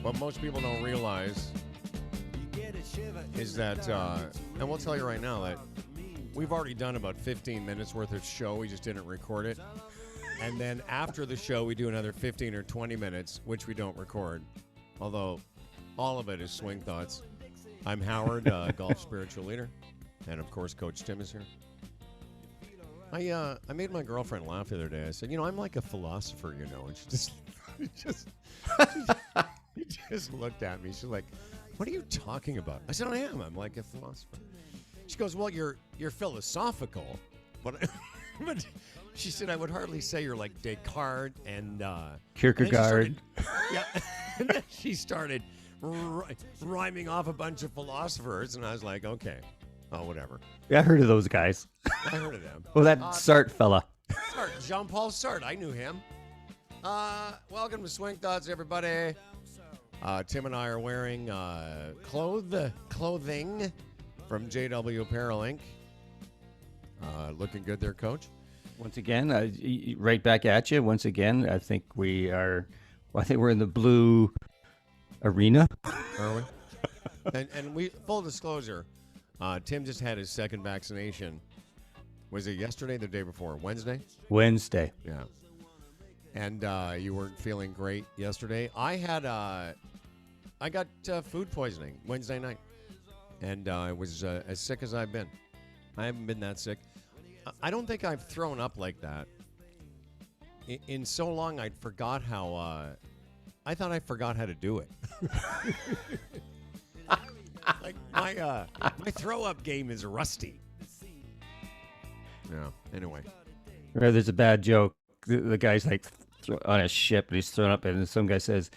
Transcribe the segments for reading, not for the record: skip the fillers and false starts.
what most people don't realize is that, and we'll tell you right now that we've already done about 15 minutes worth of show. We just didn't record it. And then after the show, we do another 15 or 20 minutes, which we don't record. Although all of it is swing thoughts. I'm Howard, golf spiritual leader. And of course, Coach Tim is here. I made my girlfriend laugh the other day. I said, I'm like a philosopher, And she just looked at me. She's like, what are you talking about? I said, I am. I'm like a philosopher. She goes, well, you're philosophical. But she said, I would hardly say you're like Descartes and Kierkegaard. And then she started rhyming off a bunch of philosophers. And I was like, okay. Oh, whatever. Yeah, I heard of those guys. I heard of them. Well, that Sartre fella. Sartre, Jean-Paul Sartre. I knew him. Welcome to Swing Thoughts, everybody. Tim and I are wearing clothing from JW Apparel, Inc. Looking good there, Coach. Once again, right back at you. Once again, I think we're in the blue arena. Are we? and we, full disclosure, Tim just had his second vaccination. Was it yesterday, the day before? Wednesday? Wednesday. Yeah. And you weren't feeling great yesterday. I got food poisoning Wednesday night, and I was as sick as I've been. I haven't been that sick. I don't think I've thrown up like that in so long. I forgot how. I thought I forgot how to do it. Like my throw up game is rusty. Yeah. Anyway. Or there's a bad joke. The guy's like on a ship and he's thrown up, and some guy says,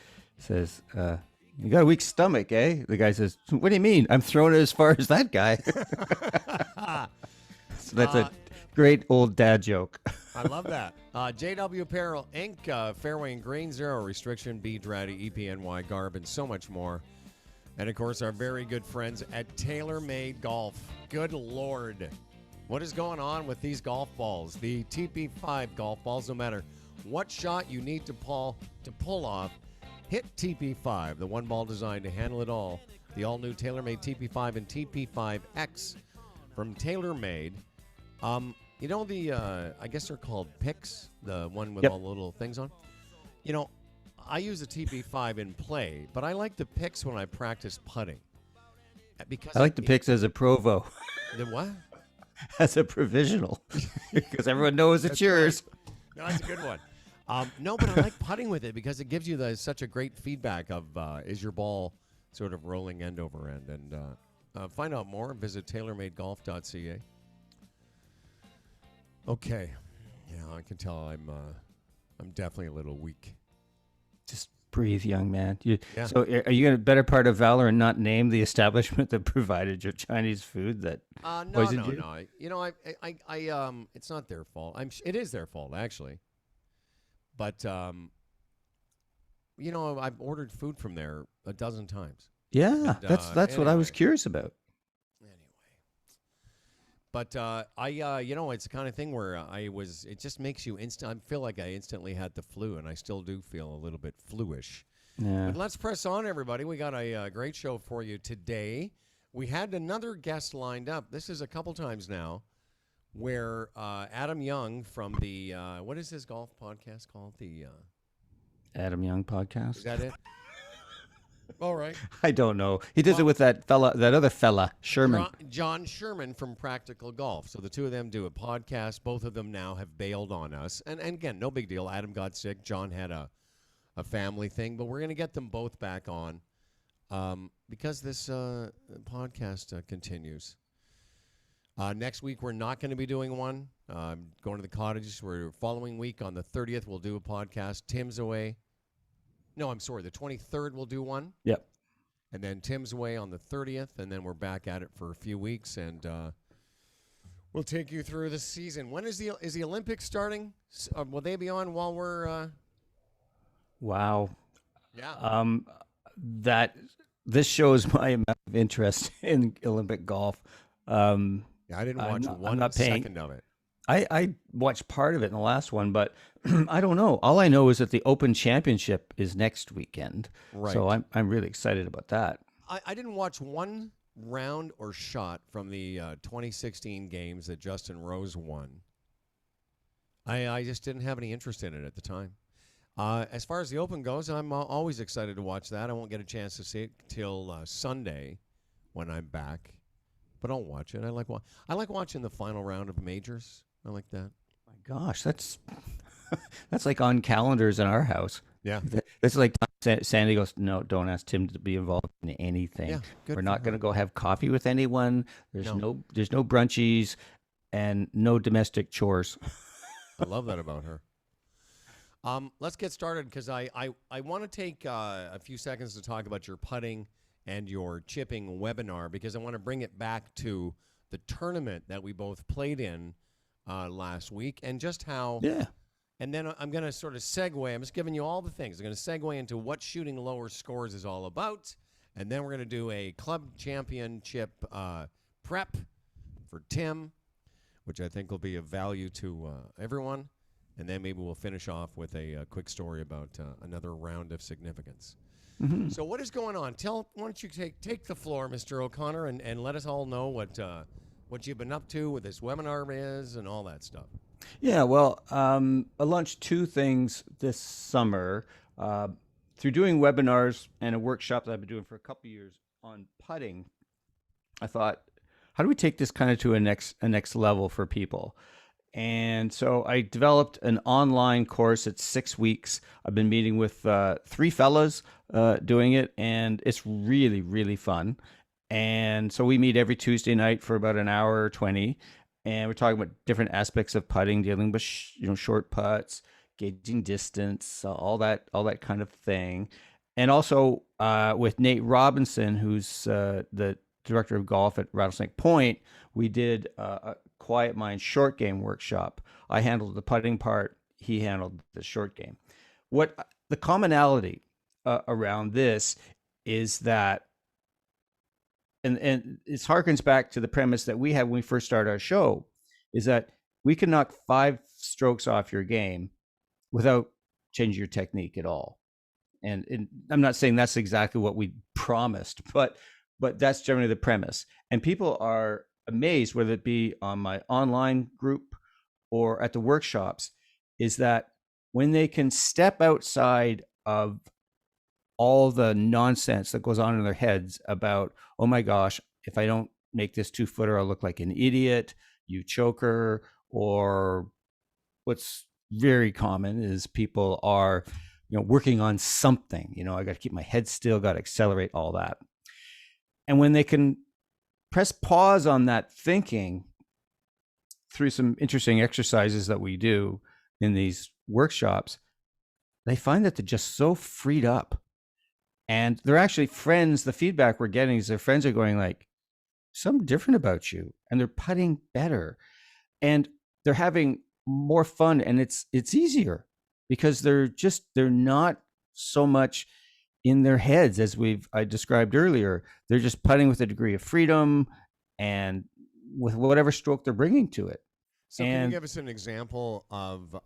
you got a weak stomach, eh? The guy says, what do you mean? I'm throwing it as far as that guy. So that's a great old dad joke. I love that. JW Apparel, Inc., Fairway and Green, Zero Restriction, Bead Ratty, EPNY, Garb, and so much more. And, of course, our very good friends at TaylorMade Golf. Good Lord. What is going on with these golf balls? The TP5 golf balls, no matter what shot you need to pull off, hit TP5, the one ball designed to handle it all. The all-new TaylorMade TP5 and TP5X from TaylorMade. I guess they're called picks, the one with all the little things on. I use a TP5 in play, but I like the picks when I practice putting. Because I like the picks as a provo. The what? As a provisional. Because everyone knows it's yours. Right. No, that's a good one. No, but I like putting with it because it gives you such a great feedback of is your ball sort of rolling end over end. And find out more, visit TaylorMadeGolf.ca. Okay. Yeah, I can tell I'm definitely a little weak. Just breathe, young man. So are you going to better part of valor and not name the establishment that provided your Chinese food that poisoned you? No. It's not their fault. It is their fault, actually. But, I've ordered food from there a dozen times. Yeah, that's what I was curious about. But it's the kind of thing where it just makes you I feel like I instantly had the flu, and I still do feel a little bit fluish. Yeah. But let's press on, everybody. We got a great show for you today. We had another guest lined up. This is a couple times now where Adam Young from the, what is his golf podcast called? The Adam Young podcast? Is that it? All right. I don't know. He does it with that other fella, Sherman. John Sherman from Practical Golf. So the two of them do a podcast. Both of them now have bailed on us. And again, no big deal. Adam got sick. John had a family thing. But we're going to get them both back on because this podcast continues. Next week, we're not going to be doing one. Going to the cottages. We're following week on the 30th, we'll do a podcast. Tim's away. No, I'm sorry. The 23rd, we'll do one. Yep. And then Tim's away on the 30th, and then we're back at it for a few weeks, and we'll take you through the season. When is the Olympics starting? Will they be on while we're? Wow. Yeah. This shows my amount of interest in Olympic golf. I didn't watch one second of it. I watched part of it in the last one, but I don't know. All I know is that the Open Championship is next weekend, so Right. I'm really excited about that. I didn't watch one round or shot from the 2016 games that Justin Rose won. I just didn't have any interest in it at the time. As far as the Open goes, I'm always excited to watch that. I won't get a chance to see it till Sunday when I'm back, but I'll watch it. I like watching the final round of majors. I like that. My gosh, that's that's like on calendars in our house. Yeah. That's like Sandy goes, no, don't ask Tim to be involved in anything. Yeah, good We're for not going her. to go have coffee with anyone. No. There's no brunchies and no domestic chores. I love that about her. Let's get started because I want to take a few seconds to talk about your putting and your chipping webinar because I want to bring it back to the tournament that we both played in last week and just how. Yeah. And then I'm going to sort of segue. I'm just giving you all the things. I'm going to segue into what shooting lower scores is all about. And then we're going to do a club championship prep for Tim, which I think will be of value to everyone. And then maybe we'll finish off with a quick story about another round of significance. Mm-hmm. So what is going on? Why don't you take the floor, Mr. O'Connor, and let us all know what you've been up to, what this webinar is, and all that stuff. Yeah, well, I launched two things this summer through doing webinars and a workshop that I've been doing for a couple of years on putting. I thought, how do we take this kind of to a next level for people? And so I developed an online course. It's 6 weeks. I've been meeting with three fellas doing it, and it's really, really fun. And so we meet every Tuesday night for about an hour or 20, and we're talking about different aspects of putting, dealing with short putts, gauging distance, all that kind of thing. And also with Nate Robinson, who's the director of golf at Rattlesnake Point, we did a Quiet Mind short game workshop. I handled the putting part. He handled the short game. What the commonality around this is that, and it harkens back to the premise that we had when we first started our show, is that we can knock 5 strokes off your game without changing your technique at all. And I'm not saying that's exactly what we promised, but that's generally the premise. And people are amazed, whether it be on my online group or at the workshops, is that when they can step outside of all the nonsense that goes on in their heads about, oh my gosh, if I don't make this 2-footer, I'll look like an idiot, you choker, or what's very common is people are, working on something, I got to keep my head still, got to accelerate, all that. And when they can press pause on that thinking through some interesting exercises that we do in these workshops, they find that they're just so freed up. And they're actually friends. The feedback we're getting is their friends are going like, something different about you. And they're putting better. And they're having more fun. And it's easier because they're not so much in their heads, as I described earlier. They're just putting with a degree of freedom and with whatever stroke they're bringing to it. So can you give us an example of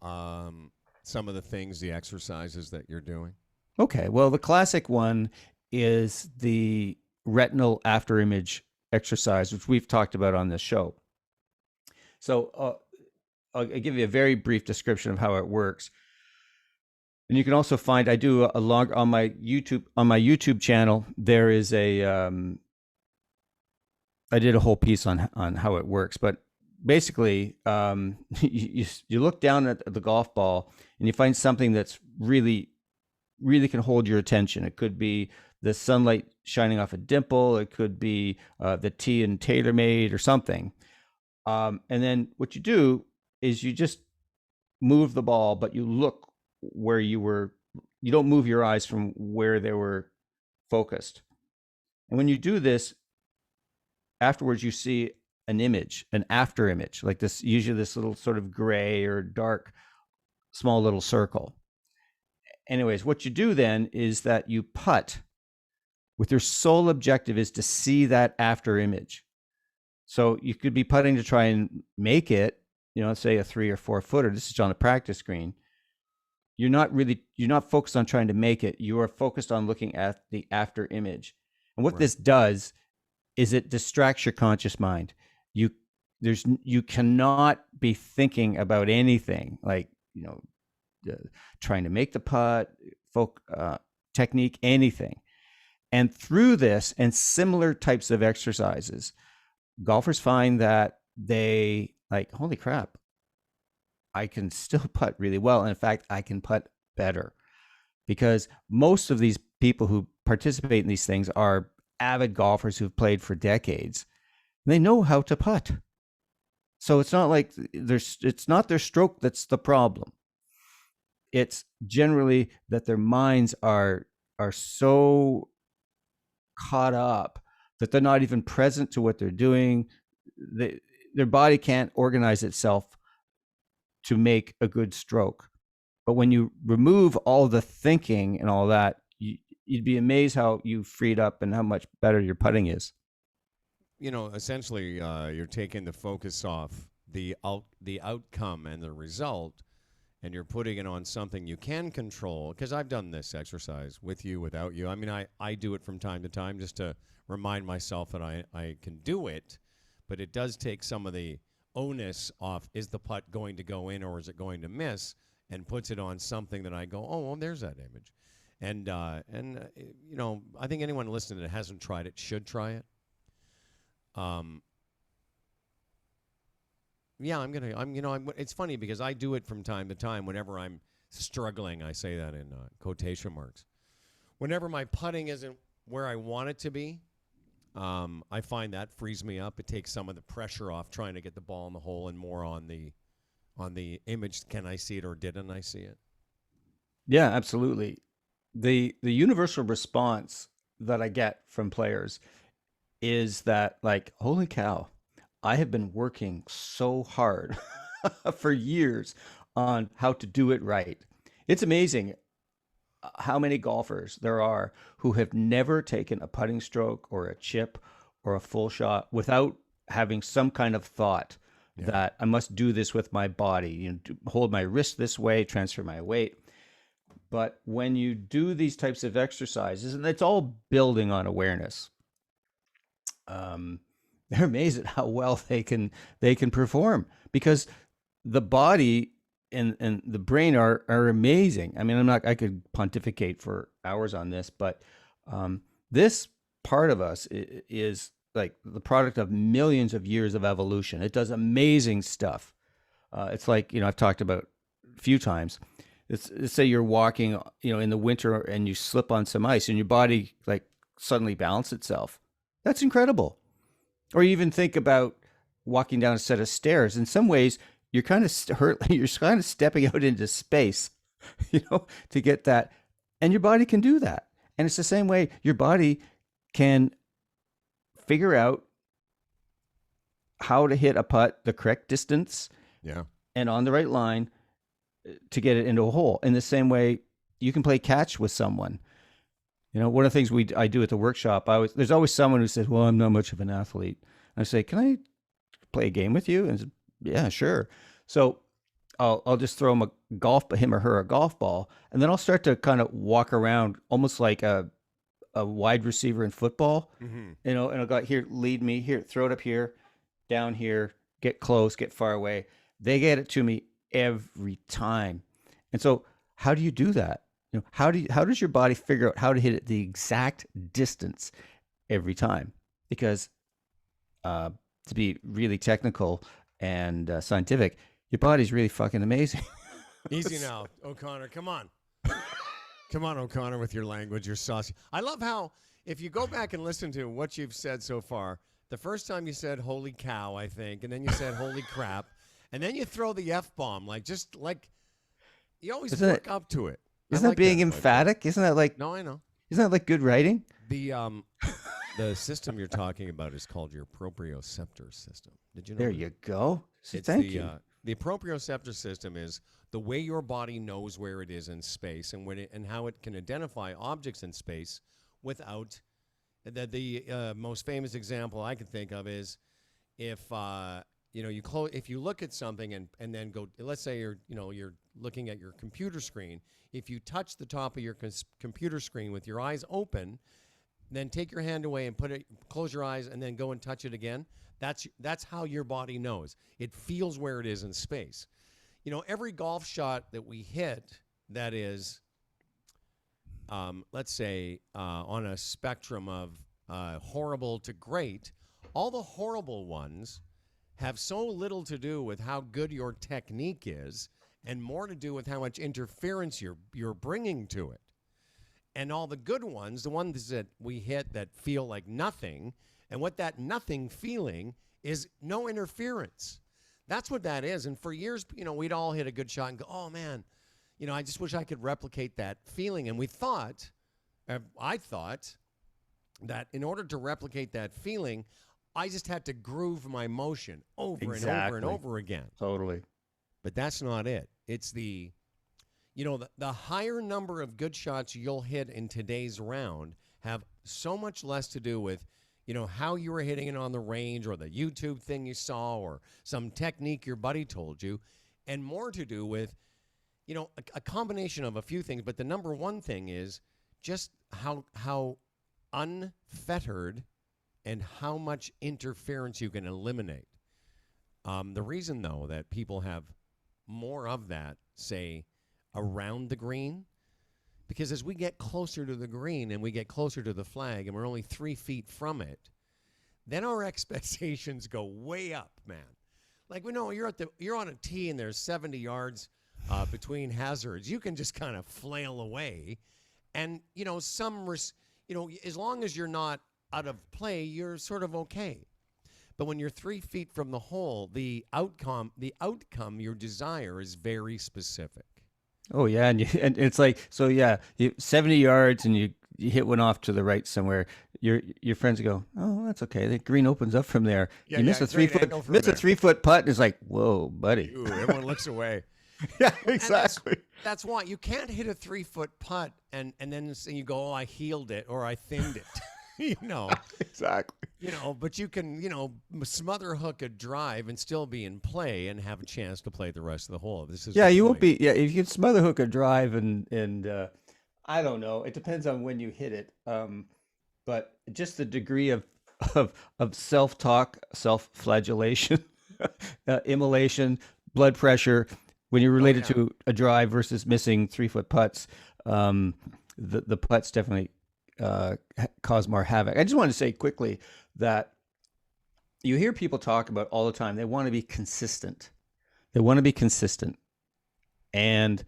some of the things, the exercises that you're doing? Okay, well, the classic one is the retinal after image exercise, which we've talked about on this show. So I'll give you a very brief description of how it works. And you can also find, I do a log on my YouTube channel. There is I did a whole piece on how it works, but basically, you look down at the golf ball and you find something that's really, really can hold your attention. It could be the sunlight shining off a dimple. It could be the tee in TaylorMade or something. And then what you do is you just move the ball, but you look where you don't move your eyes from where they were focused. And when you do this, afterwards you see an image, an after image, like this, usually this little sort of gray or dark, small little circle. Anyways, what you do then is that you putt with your sole objective is to see that after image. So you could be putting to try and make it, let's say a 3 or 4 footer. This is on a practice green. You're not focused on trying to make it. You are focused on looking at the after image. And what this does is it distracts your conscious mind. You cannot be thinking about anything like, trying to make the putt, technique, anything. And through this and similar types of exercises, golfers find that they like, holy crap, I can still putt really well. And in fact, I can putt better, because most of these people who participate in these things are avid golfers who've played for decades. They know how to putt. So it's not like it's not their stroke that's the problem. It's generally that their minds are so caught up that they're not even present to what they're doing. Their body can't organize itself to make a good stroke. But when you remove all the thinking and all that, you'd be amazed how you freed up and how much better your putting is. Essentially, you're taking the focus off the outcome and the result, and you're putting it on something you can control. Because I've done this exercise with you, without you. I mean, I do it from time to time just to remind myself that I can do it. But it does take some of the onus off. Is the putt going to go in or is it going to miss? And puts it on something that I go, oh, well, there's that image. And I think anyone listening that hasn't tried it should try it. It's funny because I do it from time to time whenever I'm struggling. I say that in quotation marks. Whenever my putting isn't where I want it to be, I find that frees me up. It takes some of the pressure off trying to get the ball in the hole and more on the image. Can I see it or didn't I see it? Yeah, absolutely. The universal response that I get from players is that, like, holy cow, I have been working so hard for years on how to do it right. It's amazing how many golfers there are who have never taken a putting stroke or a chip or a full shot without having some kind of thought that I must do this with my body, hold my wrist this way, transfer my weight. But when you do these types of exercises, and it's all building on awareness, they're amazed at how well they can perform, because the body and the brain are amazing. I mean, I could pontificate for hours on this, but this part of us is like the product of millions of years of evolution. It does amazing stuff. It's like, I've talked about a few times. Let's say you're walking, in the winter and you slip on some ice and your body like suddenly balances itself. That's incredible. Or you even think about walking down a set of stairs. In some ways, you're kind of you're kind of stepping out into space, to get that. And your body can do that. And it's the same way your body can figure out how to hit a putt the correct distance and on the right line to get it into a hole. In the same way, you can play catch with someone. One of the things I do at the workshop, there's always someone who says, well, I'm not much of an athlete. And I say, can I play a game with you? And says, yeah, sure. So I'll just throw him or her a golf ball, and then I'll start to kind of walk around almost like a wide receiver in football, and I'll go, here, lead me, here, throw it up here, down here, get close, get far away. They get it to me every time. And so how do you do that? How does your body figure out how to hit it the exact distance every time? Because to be really technical and scientific, your body's really fucking amazing. Easy now, O'Connor. Come on. Come on, O'Connor, with your language. You're saucy. I love how, if you go back and listen to what you've said so far, the first time you said holy cow, I think, and then you said holy crap, and then you throw the F-bomb, like you always work up to it. Isn't that being emphatic? Isn't that like... No, I know. Isn't that like good writing? The system you're talking about is called your proprioceptor system. Did you know There that? you go. Thank you. The proprioceptor system is the way your body knows where it is in space and how it can identify objects in space without... The most famous example I can think of is if you close, if you look at something and then go, let's say you're looking at your computer screen. If you touch the top of your computer screen with your eyes open, then take your hand away and close your eyes, and then go and touch it again. That's how your body knows. It feels where it is in space. Every golf shot that we hit that is, let's say, on a spectrum of horrible to great, all the horrible ones have so little to do with how good your technique is, and more to do with how much interference you're bringing to it. And all the good ones, the ones that we hit that feel like nothing, and what that nothing feeling is, no interference. That's what that is. And for years, we'd all hit a good shot and go, oh, man, I just wish I could replicate that feeling. And I thought that in order to replicate that feeling, I just had to groove my motion over and over and over again. Totally. But that's not it. It's the higher number of good shots you'll hit in today's round have so much less to do with, how you were hitting it on the range, or the YouTube thing you saw, or some technique your buddy told you, and more to do with, a combination of a few things. But the number one thing is just how unfettered and how much interference you can eliminate. The reason, though, that people have more of that, say, around the green, because as we get closer to the green and we get closer to the flag and we're only 3 feet from it, then our expectations go way up, man. Like, we know you're on a tee and there's 70 yards between hazards. You can just kind of flail away, and as long as you're not out of play, you're sort of okay. But when you're 3 feet from the hole, the outcome you desire is very specific. Oh yeah, and it's like, so yeah, 70 yards and you hit one off to the right somewhere. Your friends go, oh, that's okay. The green opens up from there. Yeah, you miss a 3 foot, a 3 foot putt, and it's like, whoa, buddy. Ooh, everyone looks away. Yeah, exactly. That's why you can't hit a 3 foot putt and then you go, oh, I healed it or I thinned it. Exactly. But you can, smother hook a drive and still be in play and have a chance to play the rest of the hole. This is you won't be. Yeah, if you can smother hook a drive and I don't know. It depends on when you hit it. But just the degree of self-talk, self-flagellation, immolation, blood pressure when you're related to a drive versus missing 3 foot putts. The putts definitely cause more havoc. I just want to say quickly that you hear people talk about all the time. They want to be consistent. And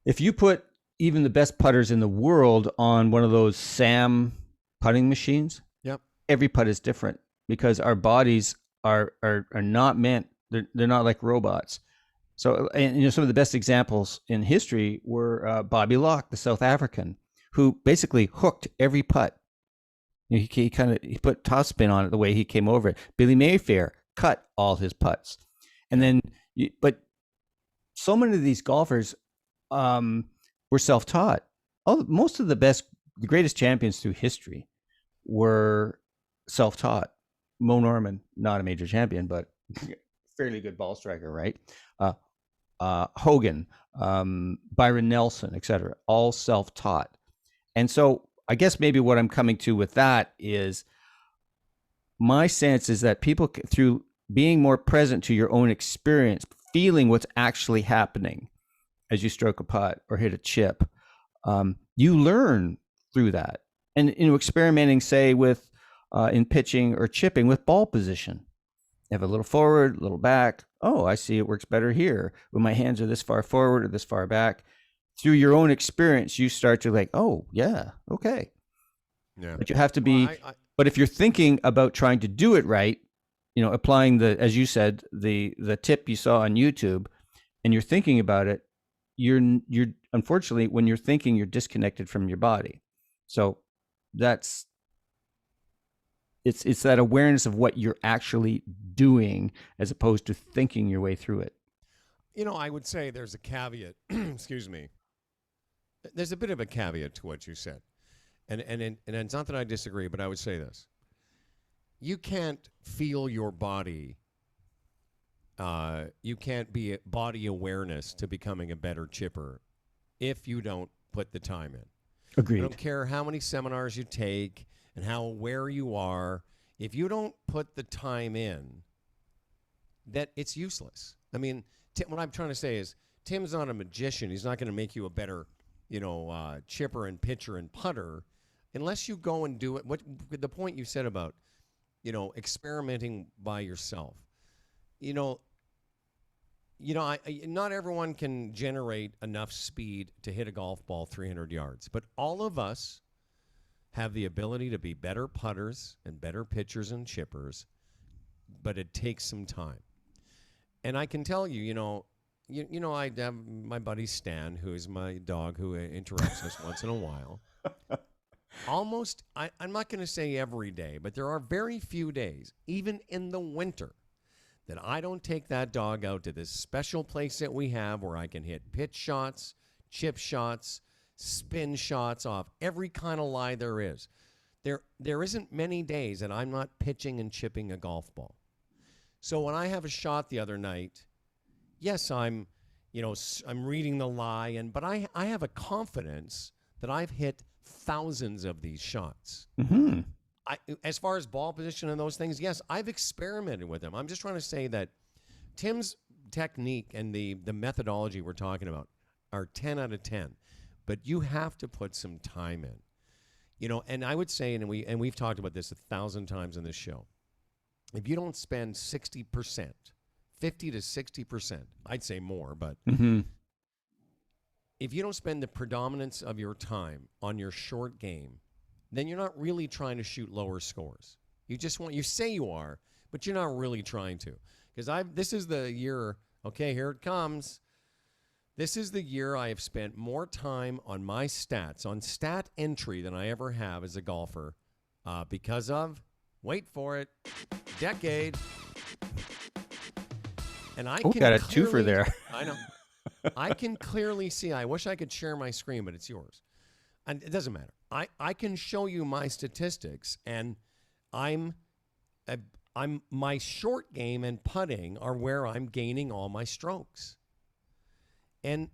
if you put even the best putters in the world on one of those SAM putting machines, yep, every putt is different, because our bodies are not meant. They're not like robots. So, and some of the best examples in history were Bobby Locke, the South African, who basically hooked every putt. He put topspin on it the way he came over it. Billy Mayfair cut all his putts. And then, but so many of these golfers were self-taught. Most of the greatest champions through history were self-taught. Mo Norman, not a major champion, but fairly good ball striker, right? Hogan, Byron Nelson, etc., all self-taught. And so I guess maybe what I'm coming to with that is, my sense is that people, through being more present to your own experience, feeling what's actually happening as you stroke a putt or hit a chip, you learn through that. And experimenting, say, with in pitching or chipping with ball position. You have a little forward, a little back. Oh, I see it works better here when my hands are this far forward or this far back. Through your own experience, you start to like, oh, yeah, okay. Yeah. But you have to be, but if you're thinking about trying to do it right, applying as you said, the tip you saw on YouTube, and you're thinking about it, you're unfortunately, when you're thinking, you're disconnected from your body. So it's that awareness of what you're actually doing as opposed to thinking your way through it. I would say there's a caveat. Excuse me. There's a bit of a caveat to what you said. And it's not that I disagree, but I would say this. You can't feel your body you can't be body awareness to becoming a better chipper if you don't put the time in. I Agreed. don't care how many seminars you take and how aware you are. If you don't put the time in, that it's useless. I mean, what I'm trying to say is Tim's not a magician. He's not going to make you a better, chipper and pitcher and putter unless you go and do it. What the point you said about, experimenting by yourself. Not everyone can generate enough speed to hit a golf ball 300 yards, but all of us have the ability to be better putters and better pitchers and chippers, but it takes some time. And I can tell you, I have my buddy Stan, who is my dog, who interrupts us once in a while. I'm not going to say every day, but there are very few days, even in the winter, that I don't take that dog out to this special place that we have where I can hit pitch shots, chip shots, spin shots off every kind of lie there is. There isn't many days that I'm not pitching and chipping a golf ball. So when I have a shot the other night, yes, I'm reading the lie, but I have a confidence that I've hit thousands of these shots. Mm-hmm. As far as ball position and those things, yes, I've experimented with them. I'm just trying to say that Tim's technique and the methodology we're talking about are 10 out of 10. But you have to put some time in. And I would say, and we've talked about this 1,000 times on this show, if you don't spend 60%, 50 to 60%, I'd say more, but if you don't spend the predominance of your time on your short game, then you're not really trying to shoot lower scores. You say you are, but you're not really trying to. Because this is the year, okay, here it comes. This is the year I have spent more time on my stats, on stat entry than I ever have as a golfer because of, wait for it, decade. And I got a twofer there. I know. I can clearly see. I wish I could share my screen, but it's yours. And it doesn't matter. I can show you my statistics, and I'm my short game and putting are where I'm gaining all my strokes. And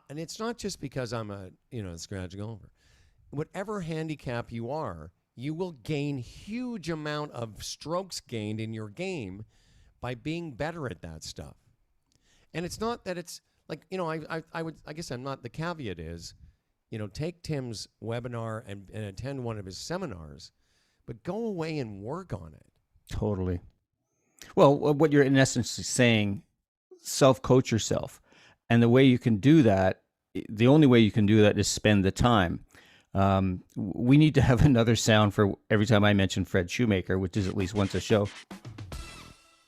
it's not just because I'm a scratch golfer. Whatever handicap you are, you will gain huge amount of strokes gained in your game by being better at that stuff. And it's not that it's like, I guess I'm not, the caveat is, take Tim's webinar and attend one of his seminars, but go away and work on it. Totally. Well, what you're in essence saying, self-coach yourself. And the way you can do that, the only way you can do that is spend the time. We need to have another sound for every time I mention Fred Shoemaker, which is at least once a show.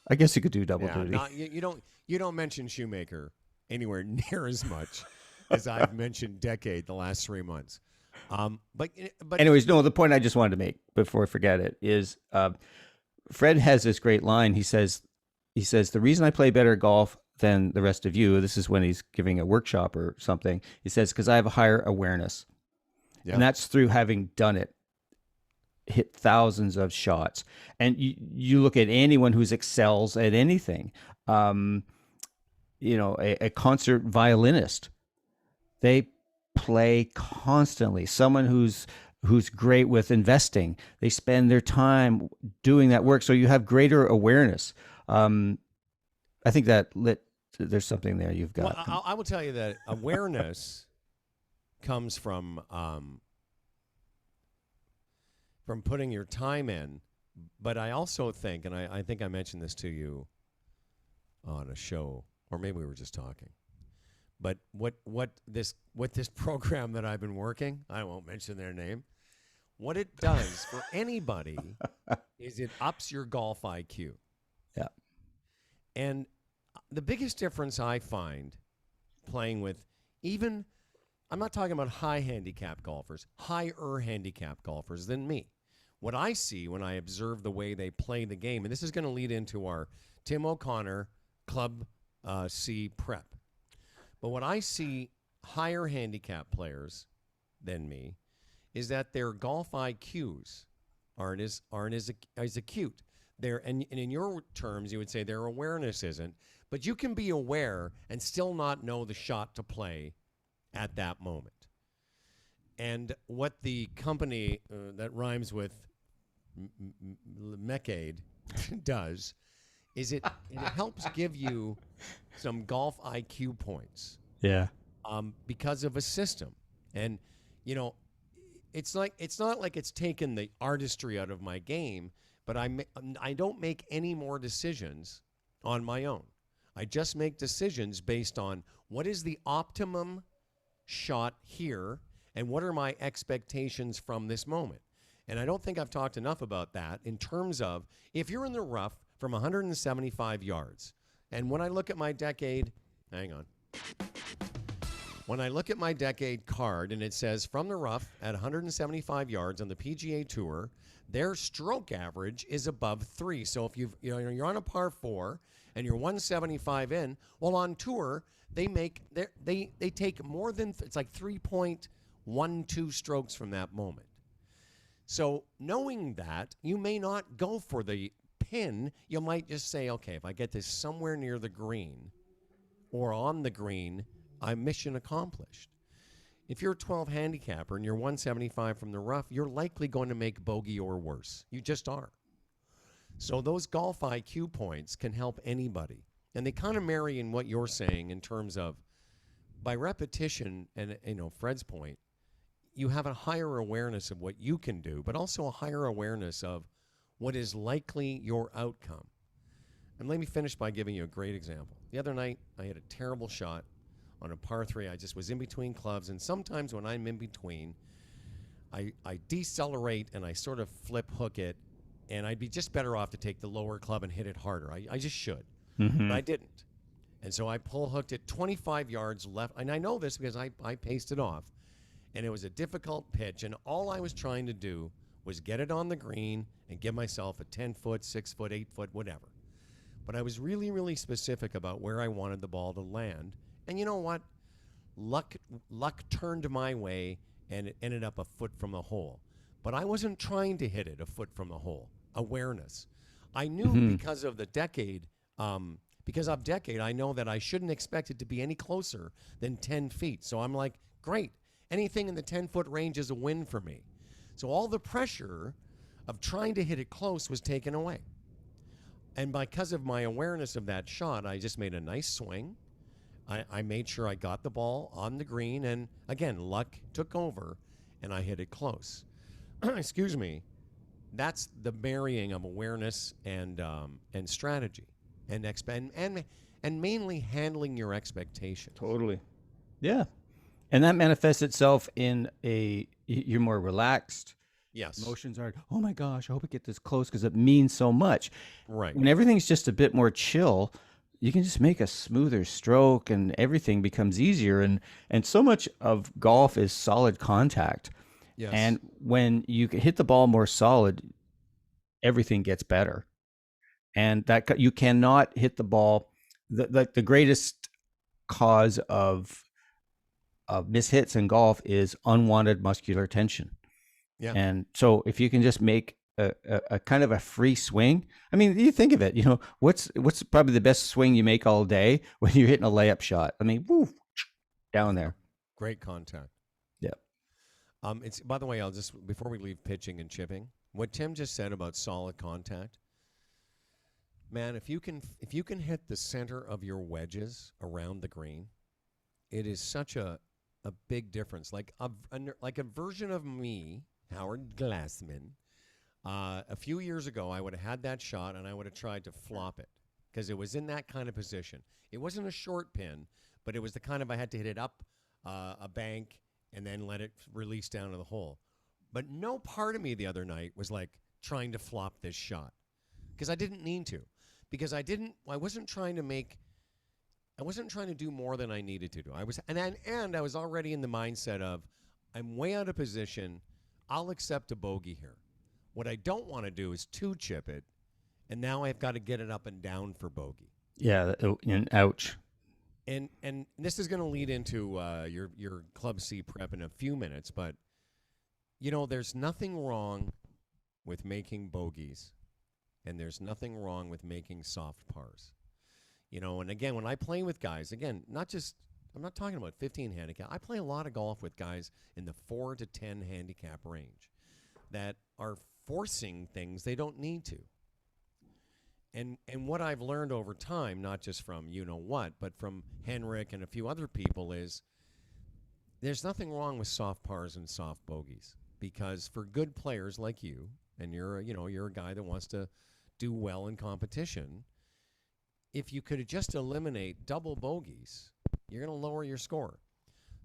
I guess you could do double duty. You don't mention Shoemaker anywhere near as much as I've mentioned Decade the last 3 months. But anyways, no, the point I just wanted to make before I forget it is Fred has this great line. He says, the reason I play better golf than the rest of you, this is when he's giving a workshop or something, he says, because I have a higher awareness. Yeah. And that's through having done it, hit thousands of shots. And you look at anyone who excels at anything, a concert violinist, they play constantly. Someone who's great with investing, they spend their time doing that work. So you have greater awareness. I think that there's something there you've got. Well, I will tell you that awareness comes from putting your time in. But I also think, and I think I mentioned this to you on a show, or maybe we were just talking. But what this program that I've been working, I won't mention their name, what it does for anybody is it ups your golf IQ. Yeah. And the biggest difference I find playing with even, I'm not talking about high handicap golfers, higher handicap golfers than me. What I see when I observe the way they play the game, and this is going to lead into our Tim O'Connor Club C prep. But what I see higher handicap players than me is that their golf IQs aren't as acute. and in your terms, you would say their awareness isn't, but you can be aware and still not know the shot to play at that moment. And what the company that rhymes with Mecade does is it helps give you some golf IQ points Yeah. because of a system. And, you know, it's not like it's taken the artistry out of my game, but I don't make any more decisions on my own. I just make decisions based on what is the optimum shot here and what are my expectations from this moment. And I don't think I've talked enough about that in terms of if you're in the rough from 175 yards. And when I look at my decade, hang on. When I look at my decade card and it says from the rough at 175 yards on the PGA Tour, their stroke average is above 3. So if you're on a par 4 and you're 175 in, well, on tour they take more than it's like 3.12 strokes from that moment. So knowing that, you may not go for the pin. You might just say, okay, if I get this somewhere near the green or on the green, I'm mission accomplished. If you're a 12 handicapper and you're 175 from the rough, you're likely going to make bogey or worse. You just are. So those golf IQ points can help anybody. And they kind of marry in what you're saying in terms of by repetition and, Fred's point, you have a higher awareness of what you can do, but also a higher awareness of what is likely your outcome. And let me finish by giving you a great example. The other night, I had a terrible shot on a par 3. I just was in between clubs, and sometimes when I'm in between, I decelerate and I sort of flip hook it, and I'd be just better off to take the lower club and hit it harder. I just should, but I didn't. And so I pull hooked it 25 yards left, and I know this because I paced it off, and it was a difficult pitch, and all I was trying to do was get it on the green and give myself a 10-foot, 6-foot, 8-foot, whatever. But I was really, really specific about where I wanted the ball to land. And you know what? Luck turned my way, and it ended up a foot from the hole. But I wasn't trying to hit it a foot from the hole. Awareness. I knew because of decade, I know that I shouldn't expect it to be any closer than 10 feet. So I'm like, great. Anything in the 10-foot range is a win for me. So all the pressure of trying to hit it close was taken away. And because of my awareness of that shot, I just made a nice swing. I made sure I got the ball on the green, and again, luck took over, and I hit it close. Excuse me. That's the marrying of awareness and strategy, and mainly handling your expectations. Totally. Yeah. And that manifests itself in you're more relaxed. Yes. Emotions aren't, oh my gosh, I hope it gets this close because it means so much. Right. When everything's just a bit more chill, you can just make a smoother stroke and everything becomes easier. And so much of golf is solid contact. Yes. And when you hit the ball more solid, everything gets better. And that you cannot hit the ball. The greatest cause of mishits in golf is unwanted muscular tension. Yeah. And so if you can just make a kind of a free swing, I mean, you think of it, what's probably the best swing you make all day when you're hitting a layup shot? I mean, woo, down there. Great contact. Yeah. It's, by the way, I'll just, before we leave pitching and chipping, what Tim just said about solid contact, man, if you can hit the center of your wedges around the green, it is such a big difference. Like a version of me, Howard Glassman, a few years ago, I would have had that shot and I would have tried to flop it because it was in that kind of position. It wasn't a short pin, but it was the kind of I had to hit it up a bank and then let it release down to the hole. But no part of me the other night was like trying to flop this shot because I didn't need to, because I wasn't trying to do more than I needed to do. I was already in the mindset of I'm way out of position. I'll accept a bogey here. What I don't want to do is two chip it, and now I've got to get it up and down for bogey. Yeah, and ouch. And this is going to lead into your Club C prep in a few minutes, but there's nothing wrong with making bogeys and there's nothing wrong with making soft pars. And again, when I play with guys, again, I'm not talking about 15 handicap. I play a lot of golf with guys in the 4 to 10 handicap range that are forcing things they don't need to. And what I've learned over time, not just from but from Henrik and a few other people, is there's nothing wrong with soft pars and soft bogeys, because for good players like you, and you're a guy that wants to do well in competition, if you could just eliminate double bogeys, you're going to lower your score.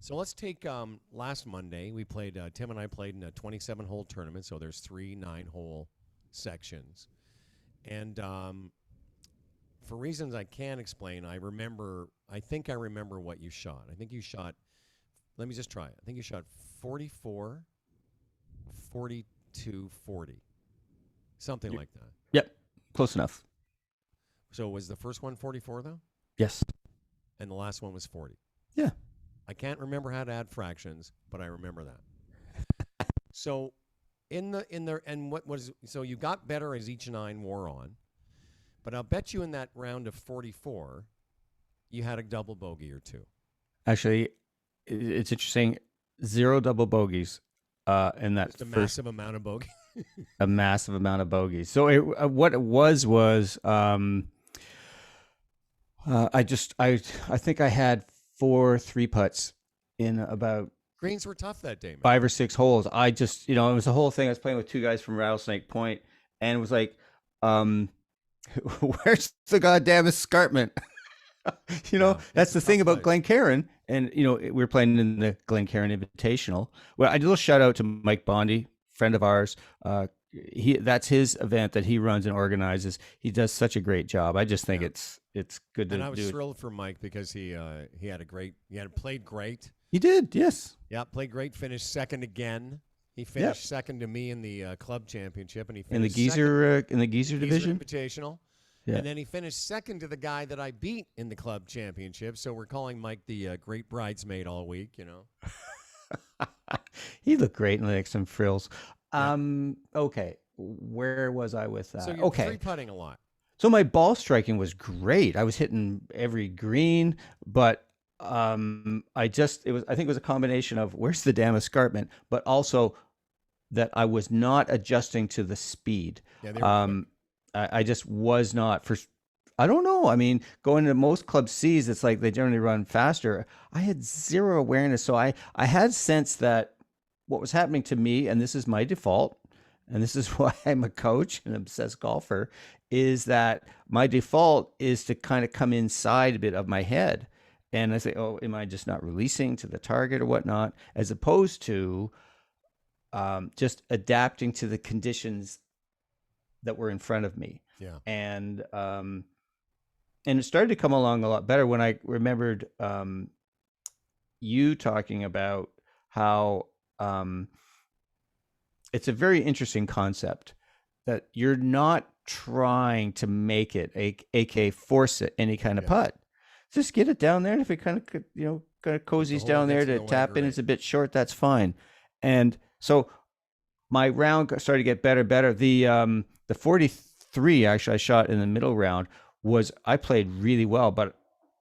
So let's take last Monday. We played, Tim and I played in a 27-hole tournament, so there's 3 9-hole sections. And for reasons I can't explain, I think I remember what you shot. I think you shot, let me just try it. I think you shot 44, 42, 40. Something like that. Yep, close enough. So was the first one 44, though? Yes. And the last one was 40? Yeah. I can't remember how to add fractions, but I remember that. So so you got better as each 9 wore on, but I'll bet you in that round of 44, you had a double bogey or 2. Actually, it's interesting. 0 double bogeys in that Just a massive amount of bogey. A massive amount of bogeys. So what it was I think I had 4 3-putts in about Greens were tough that day, man. 5 or 6 holes. I just, it was the whole thing. I was playing with 2 guys from Rattlesnake Point, and it was like, where's the goddamn escarpment? That's the thing about Glencairn. And, we were playing in the Glencairn Invitational. Well, I do a little shout out to Mike Bondi, friend of ours. That's his event that he runs and organizes. He does such a great job. I just think it's good to do. And I was thrilled for Mike because he had played great. He did, yes. Yeah, played great. Finished second again. He finished second to me in the club championship, and he finished in the Geezer division, Invitational. Yeah. And then he finished second to the guy that I beat in the club championship. So we're calling Mike the great bridesmaid all week. He looked great in like some frills. Okay, where was I with that? So you're 3-putting a lot. So my ball striking was great. I was hitting every green, but I think it was a combination of where's the damn escarpment, but also that I was not adjusting to the speed. Yeah, I just was not. I don't know. I mean, going to most club C's, it's like they generally run faster. I had zero awareness, so I had sense that what was happening to me, and this is my default, and this is why I'm a coach and obsessed golfer, is that my default is to kind of come inside a bit of my head. And I say, oh, am I just not releasing to the target or whatnot, as opposed to just adapting to the conditions that were in front of me. Yeah. And it started to come along a lot better when I remembered you talking about how it's a very interesting concept that you're not trying to make it, aka force it, any kind of putt. Just get it down there, and if it kind of cozies down there to tap in, it's a bit short, that's fine. And so my round started to get better. The 43 actually I shot in the middle round I played really well, but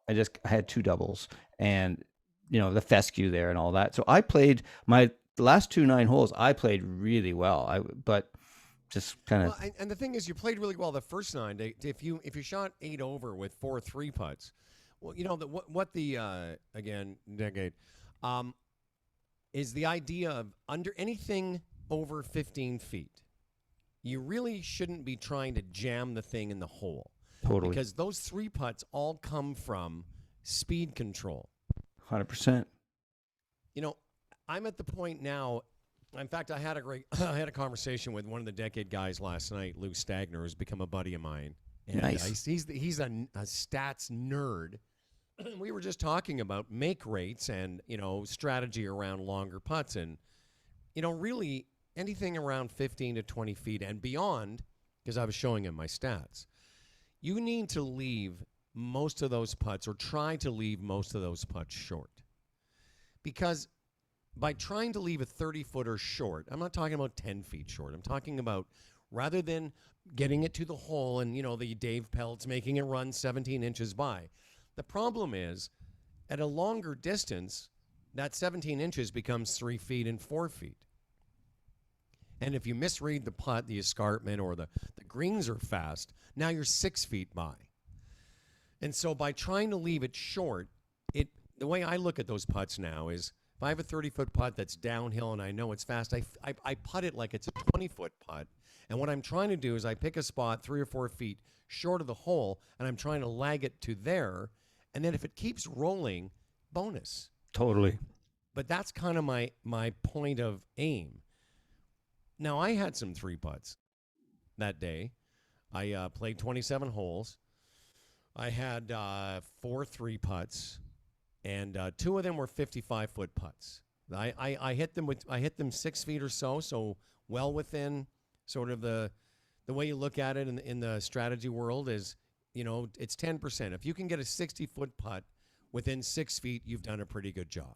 I had 2 doubles and the fescue there and all that. So I played the last 2 9 holes. I played really well. But just kind of. Well, and the thing is, you played really well the first 9. If you shot 8 over with 4 3-putts, well, decade, is the idea of under anything over 15 feet. You really shouldn't be trying to jam the thing in the hole. Totally. Because those 3-putts all come from speed control. 100%. I'm at the point now. In fact, I had a conversation with one of the decade guys last night, Lou Stagner, who's become a buddy of mine. And nice. He's a stats nerd. We were just talking about make rates and strategy around longer putts, and really anything around 15 to 20 feet and beyond, because I was showing him my stats. You need to leave most of those putts, or try to leave most of those putts short. Because by trying to leave a 30-footer short, I'm not talking about 10 feet short. I'm talking about rather than getting it to the hole, and the Dave Pelt's making it run 17 inches by. The problem is, at a longer distance, that 17 inches becomes 3 feet and 4 feet. And if you misread the putt, the escarpment, or the greens are fast, now you're 6 feet by. And so by trying to leave it short, the way I look at those putts now is, if I have a 30-foot putt that's downhill and I know it's fast, I putt it like it's a 20-foot putt. And what I'm trying to do is I pick a spot 3 or 4 feet short of the hole, and I'm trying to lag it to there. And then if it keeps rolling, bonus. Totally. But that's kind of my point of aim. Now, I had some 3 putts that day. I played 27 holes. I had 4 3 putts, and 2 of them were 55-foot putts. I hit them 6 feet or so well within sort of the way you look at it in the strategy world is, it's 10%. If you can get a 60-foot putt within 6 feet, you've done a pretty good job.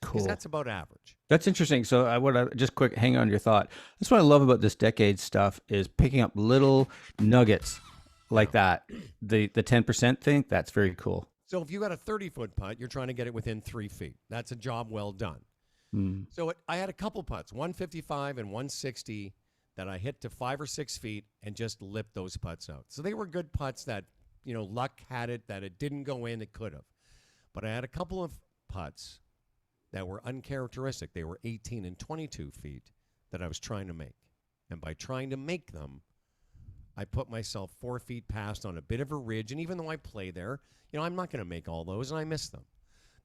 Cool. Because that's about average. That's interesting. So I want to just quick hang on to your thought. That's what I love about this decade stuff is picking up little nuggets like that. The 10% thing, that's very cool. So if you got a 30-foot putt, you're trying to get it within 3 feet. That's a job well done. So I had a couple putts, 155 and 160, that I hit to 5 or 6 feet and just lipped those putts out. So they were good putts that, luck had it that it didn't go in, it could have. But I had a couple of putts that were uncharacteristic. They were 18 and 22 feet that I was trying to make. And by trying to make them, I put myself 4 feet past on a bit of a ridge. And even though I play there, I'm not going to make all those, and I missed them.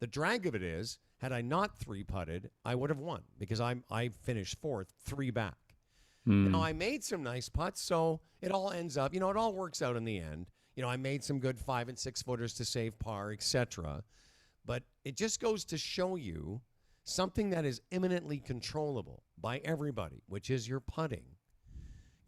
The drag of it is, had I not 3-putted, I would have won because I finished 4th, 3 back. Now, I made some nice putts, so it all ends up, it all works out in the end. I made some good 5 and 6 footers to save par, etc. But it just goes to show you something that is imminently controllable by everybody, which is your putting,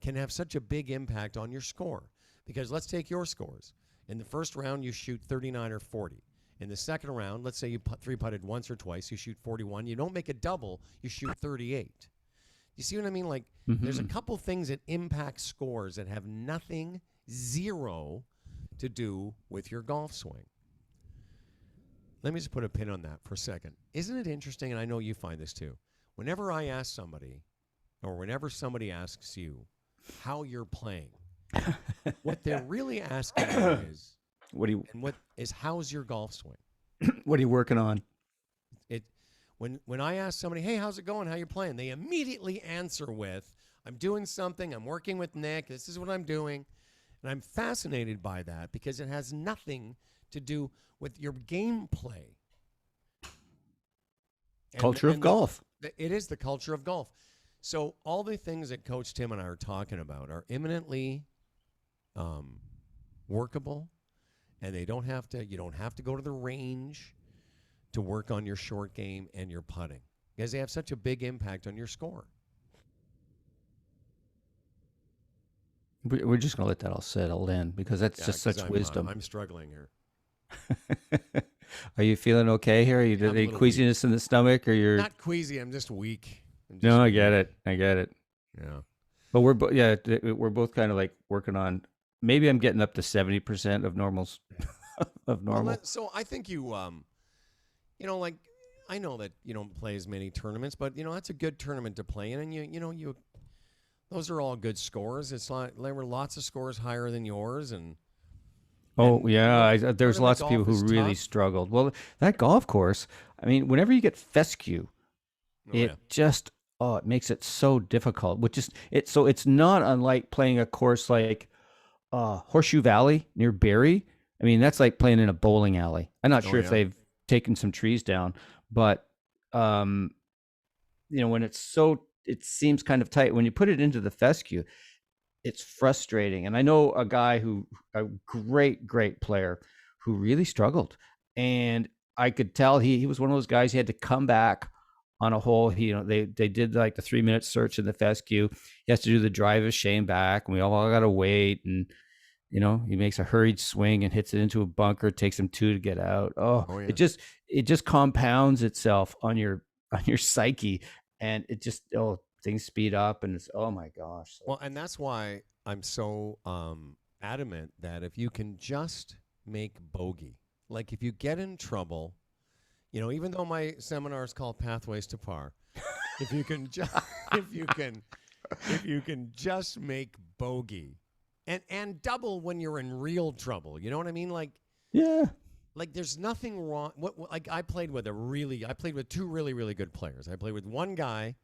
can have such a big impact on your score. Because let's take your scores. In the first round, you shoot 39 or 40. In the second round, let's say you 3-putted once or twice, you shoot 41. You don't make a double, you shoot 38. You see what I mean? Like, there's a couple things that impact scores that have nothing, zero, to do with your golf swing. Let me just put a pin on that for a second. Isn't it interesting, and I know you find this too, whenever I ask somebody, or whenever somebody asks you how you're playing, what they're really asking you is, how's your golf swing? What are you working on? When I ask somebody, hey, how's it going? How you playing? They immediately answer with, I'm doing something. I'm working with Nick. This is what I'm doing. And I'm fascinated by that because it has nothing to do with your gameplay. Culture of golf. It is the culture of golf. So all the things that Coach Tim and I are talking about are imminently workable, and you don't have to go to the range to work on your short game and your putting because they have such a big impact on your score. We're just going to let that all settle in because that's just such wisdom. I'm struggling here. Are you feeling okay here? Are you any queasiness in the stomach, or you're not queasy? I'm just weak. No, I get it. Yeah. But we're both kind of like working on. Maybe I'm getting up to 70% of normals of normal. Well, so I think you like I know that you don't play as many tournaments, but that's a good tournament to play in, and you those are all good scores. It's like there were lots of scores higher than yours, and there's lots of people who really struggled. Well, that golf course, I mean, whenever you get fescue, it makes it so difficult. So it's not unlike playing a course like Horseshoe Valley near Barrie. I mean, that's like playing in a bowling alley. I'm not sure if they've taken some trees down, but when it seems kind of tight. When you put it into the fescue, it's frustrating. And I know a great player who really struggled, and I could tell he was one of those guys. He had to come back on a hole. They did like the 3-minute search in the fescue. He has to do the drive of shame back, and we all got to wait. And he makes a hurried swing and hits it into a bunker. It takes him 2 to get out. It just compounds itself on your psyche, and it just things speed up, and it's oh my gosh. Well, and that's why I'm so adamant that if you can just make bogey, like if you get in trouble, even though my seminar is called Pathways to Par, if you can just if you can just make bogey and double when you're in real trouble, you know what I mean? Yeah. Like there's nothing wrong. Like I played with two really, really good players. I played with one guy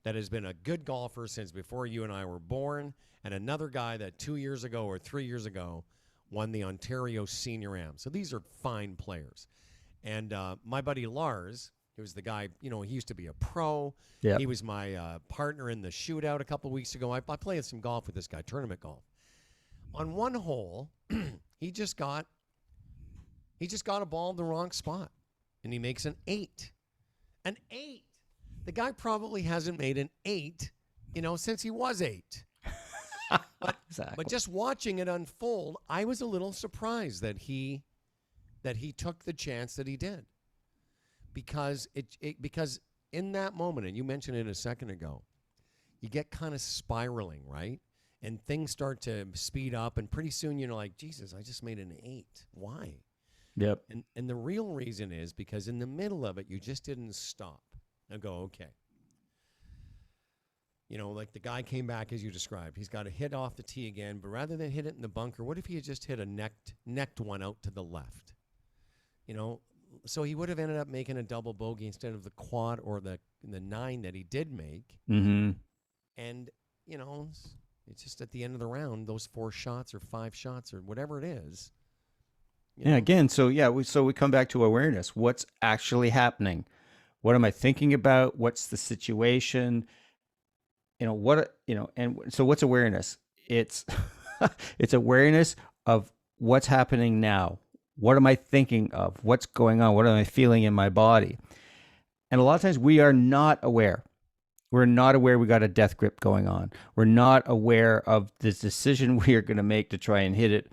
that has been a good golfer since before you and I were born, and another guy that 2 years ago or 3 years ago won the Ontario Senior Am. So these are fine players. And my buddy Lars, who was the guy, he used to be a pro. Yeah. He was my partner in the shootout a couple weeks ago. I played some golf with this guy, tournament golf. On one hole, he just got a ball in the wrong spot, and he makes an 8. An 8. The guy probably hasn't made an 8, since he was 8. Exactly. But just watching it unfold, I was a little surprised that he took the chance that he did, because because in that moment, and you mentioned it a second ago, you get kind of spiraling, right? And things start to speed up, and pretty soon you're like, Jesus, I just made an 8. Why? Yep. And the real reason is because in the middle of it, you just didn't stop and go, okay. Like the guy came back as you described. He's got to hit off the tee again, but rather than hit it in the bunker, what if he had just hit a necked one out to the left? So he would have ended up making a double bogey instead of the quad or the 9 that he did make. Mm-hmm. And, it's just at the end of the round, those 4 shots or 5 shots or whatever it is. Yeah, again, so we come back to awareness. What's actually happening? What am I thinking about? What's the situation? And so what's awareness? It's it's awareness of what's happening now. What am I thinking of? What's going on? What am I feeling in my body? And a lot of times we are not aware. We're not aware we got a death grip going on. We're not aware of this decision we are going to make to try and hit it,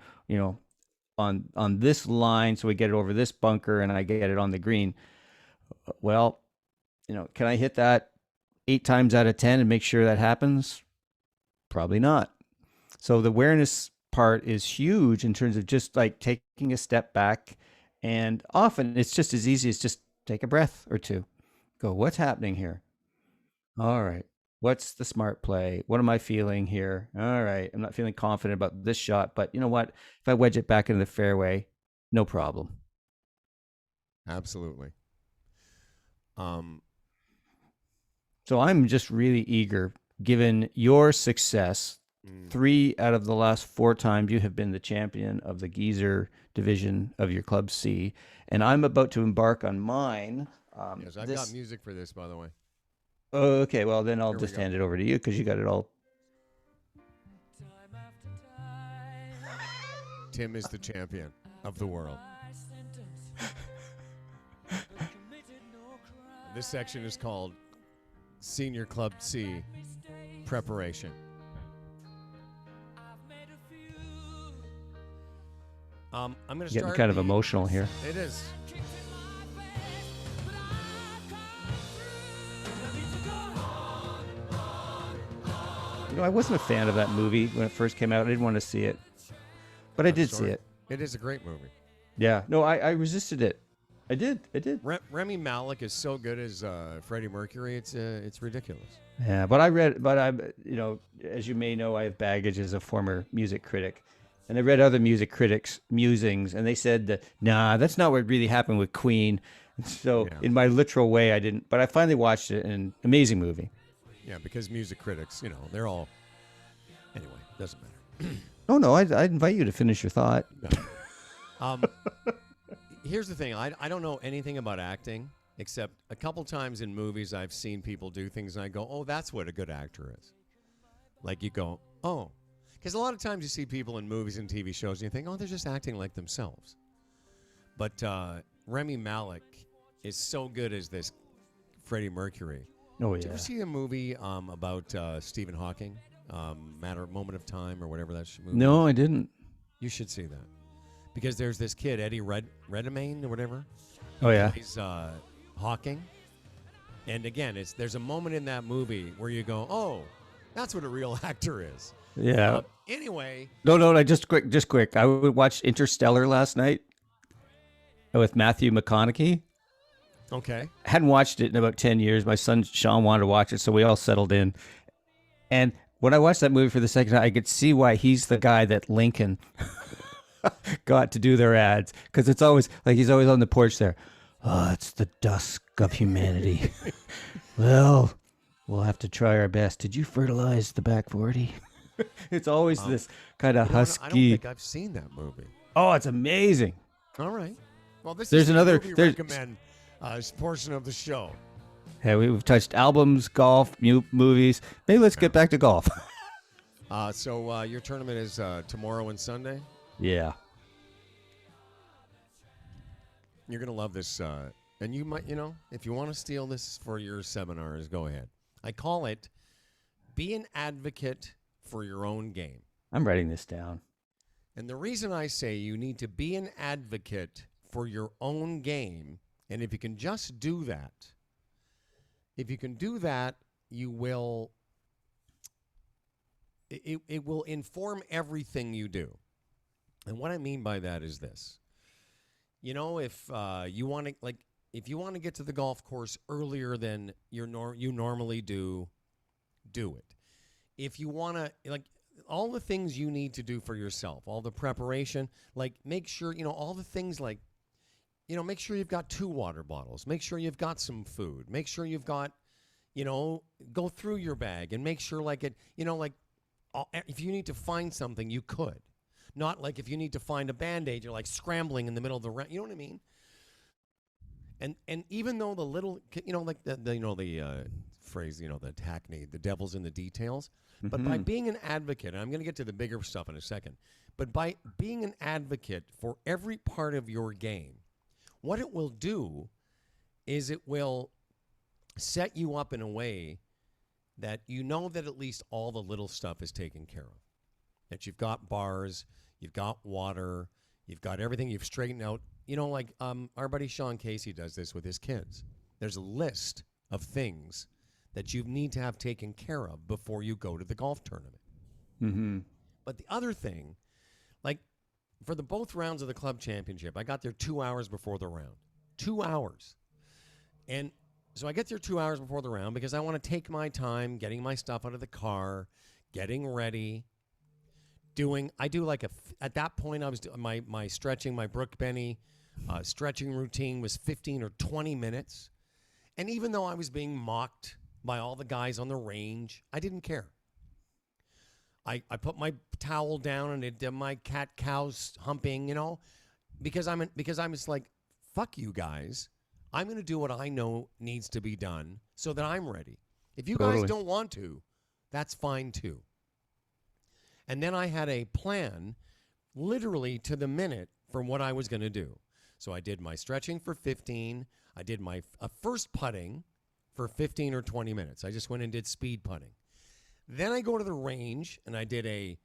on this line, so we get it over this bunker and I get it on the green. Well, can I hit that 8 times out of 10 and make sure that happens? Probably not. So the awareness part is huge in terms of just like taking a step back, and often it's just as easy as just take a breath or two. Go, what's happening here? All right. What's the smart play? What am I feeling here? All right. I'm not feeling confident about this shot, but you know what? If I wedge it back into the fairway, no problem. Absolutely. So I'm just really eager, given your success, 3 out of the last 4 times you have been the champion of the Geezer division of your Club C, and I'm about to embark on mine. Yes, I've got music for this, by the way. Okay, well, then I'll just hand it over to you because you got it all. Tim is the champion of the world. This section is called Senior Club C Preparation. I'm going to start. Getting kind of emotional here. It is. I wasn't a fan of that movie when it first came out. I didn't want to see it, but I did see it. It is a great movie. Yeah. No, I resisted it. I did. Remy Malik is so good as Freddie Mercury. It's ridiculous. Yeah, but I'm, as you may know, I have baggage as a former music critic, and I read other music critics' musings, and they said that, nah, that's not what really happened with Queen. So in my literal way, I didn't, but I finally watched it, and amazing movie. Yeah, because music critics, they're all, anyway, doesn't matter. No, I'd invite you to finish your thought. No. Here's the thing. I don't know anything about acting, except a couple times in movies I've seen people do things, and I go, oh, that's what a good actor is. Like you go, oh. Because a lot of times you see people in movies and TV shows, and you think, oh, they're just acting like themselves. But Remy Malik is so good as this Freddie Mercury. Oh, yeah. Did you ever see a movie about Stephen Hawking, Moment of Time, or whatever that movie No, was? I didn't. You should see that. Because there's this kid, Eddie Redmayne or whatever. Oh, yeah. He's Hawking. And again, there's a moment in that movie where you go, oh, That's what a real actor is. Yeah. Anyway. No. Just quick. I would watch Interstellar last night with Matthew McConaughey. Okay. I hadn't watched it in about 10 years. My son Sean wanted to watch it, so we all settled in. And when I watched that movie for the second time, I could see why he's the guy that Lincoln got to do their ads. Because it's always like he's always on the porch there. Oh, it's the dusk of humanity. Well, we'll have to try our best. Did you fertilize the back 40? It's always this kind of husky. I don't think I've seen that movie. Oh, it's amazing. All right. Well, this There's is the another movie recommend portion of the show. Hey, we've touched albums, golf, movies. Maybe let's get back to golf. So your tournament is tomorrow and Sunday? Yeah. You're going to love this. And you might, if you want to steal this for your seminars, go ahead. I call it Be an Advocate for Your Own Game. I'm writing this down. And the reason I say you need to be an advocate for your own game, and if you can just do that, you will, it will inform everything you do. And what I mean by that is this. If you want to get to the golf course earlier than you normally do it. If you want to, all the things you need to do for yourself, all the preparation, make sure, all the things make sure you've got 2 water bottles. Make sure you've got some food. Make sure you've got, go through your bag and make sure if you need to find something, you could. Not like if you need to find a Band-Aid, you're scrambling in the middle of the round. You know what I mean? And even though the little, the phrase, the hackney, the devil's in the details. But by being an advocate, and I'm going to get to the bigger stuff in a second, but by being an advocate for every part of your game, what it will do is it will set you up in a way that that at least all the little stuff is taken care of. That you've got bars, you've got water, you've got everything, you've straightened out. Our buddy Sean Casey does this with his kids. There's a list of things that you need to have taken care of before you go to the golf tournament. Mm-hmm. But the other thing, for both rounds of the club championship, I got there 2 hours before the round. 2 hours. And so I get there 2 hours before the round because I want to take my time getting my stuff out of the car, getting ready, at that point I was my stretching, my Brooke Benny stretching routine was 15 or 20 minutes. And even though I was being mocked by all the guys on the range, I didn't care. I put my towel down and it did my cat-cows humping, because I'm just like, fuck you guys. I'm going to do what I know needs to be done so that I'm ready. If you guys don't want to, that's fine too. And then I had a plan literally to the minute for what I was going to do. So I did my stretching for 15. I did my first putting for 15 or 20 minutes. I just went and did speed putting. Then I go to the range and I did I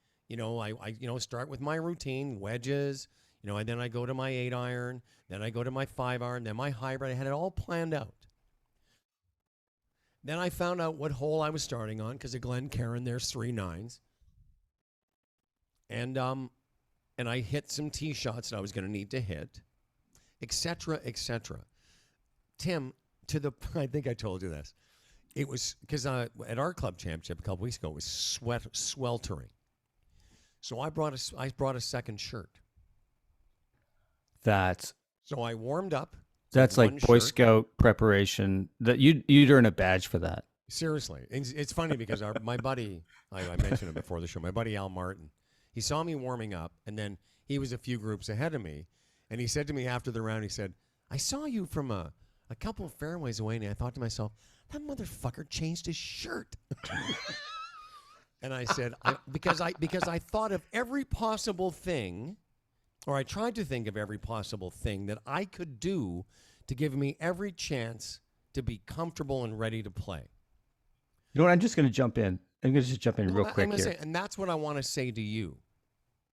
start with my routine, wedges, and then I go to my 8-iron, then I go to my 5-iron, then my hybrid. I had it all planned out. Then I found out what hole I was starting on because at Glencairn there's 3 9s. And I hit some tee shots that I was going to need to hit, etc., etc. Tim, I think I told you this. It was because at our club championship a couple weeks ago, it was sweltering. So I brought a second shirt. So I warmed up. That's like Boy Scout preparation. That you'd earn a badge for that. Seriously, it's funny because my buddy, I mentioned him before the show. My buddy Al Martin, he saw me warming up, and then he was a few groups ahead of me, and he said to me after the round, he said, "I saw you from a couple of fairways away," and I thought to myself, that motherfucker changed his shirt. And I said, because I thought of every possible thing, or I tried to think of every possible thing that I could do to give me every chance to be comfortable and ready to play. You know what? I'm just going to jump in. I'm going to just jump in real quick here. And that's what I want to say to you.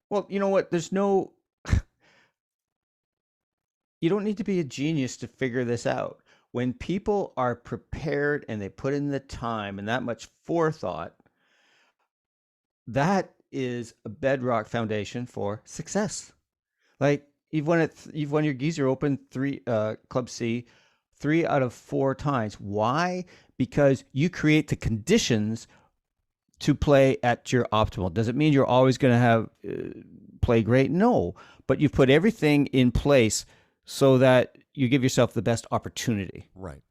Well, you know what? There's no... You don't need to be a genius to figure this out. When people are prepared and they put in the time and that much forethought, that is a bedrock foundation for success. Like you've won your Geezer Open Club C 3 out of 4 times. Why? Because you create the conditions to play at your optimal. Does it mean you're always going to have play great? No, but you've put everything in place so that you give yourself the best opportunity. Right.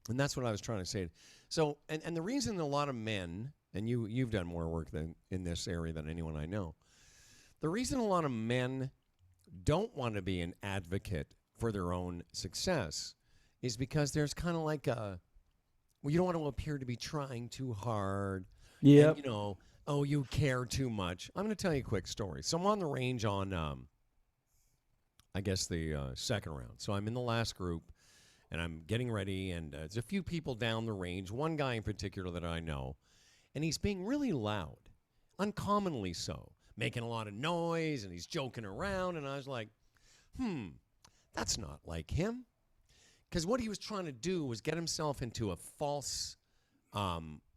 And that's what I was trying to say. So, and the reason a lot of men, and you've done more work in this area than anyone I know, the reason a lot of men don't want to be an advocate for their own success is because there's kind of like well, you don't want to appear to be trying too hard. Yeah. And, oh, you care too much. I'm going to tell you a quick story. So I'm on the range on, I guess, the second round. So I'm in the last group, and I'm getting ready, and there's a few people down the range, one guy in particular that I know, and he's being really loud, uncommonly so, making a lot of noise, and he's joking around, and I was like, that's not like him. Because what he was trying to do was get himself into a false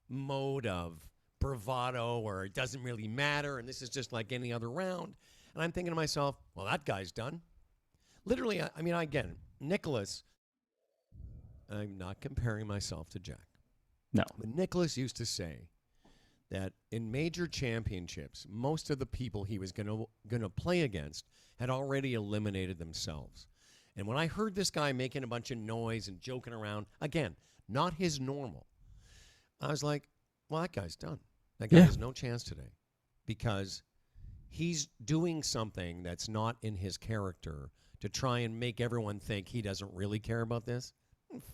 mode of bravado where it doesn't really matter, and this is just like any other round. And I'm thinking to myself, well, that guy's done. Literally, I mean, again, Nicholas, I'm not comparing myself to Jack. No. But Nicholas used to say that in major championships, most of the people he was going to play against had already eliminated themselves. And when I heard this guy making a bunch of noise and joking around, again, not his normal, I was like, well, that guy's done. That guy has no chance today because he's doing something that's not in his character to try and make everyone think he doesn't really care about this.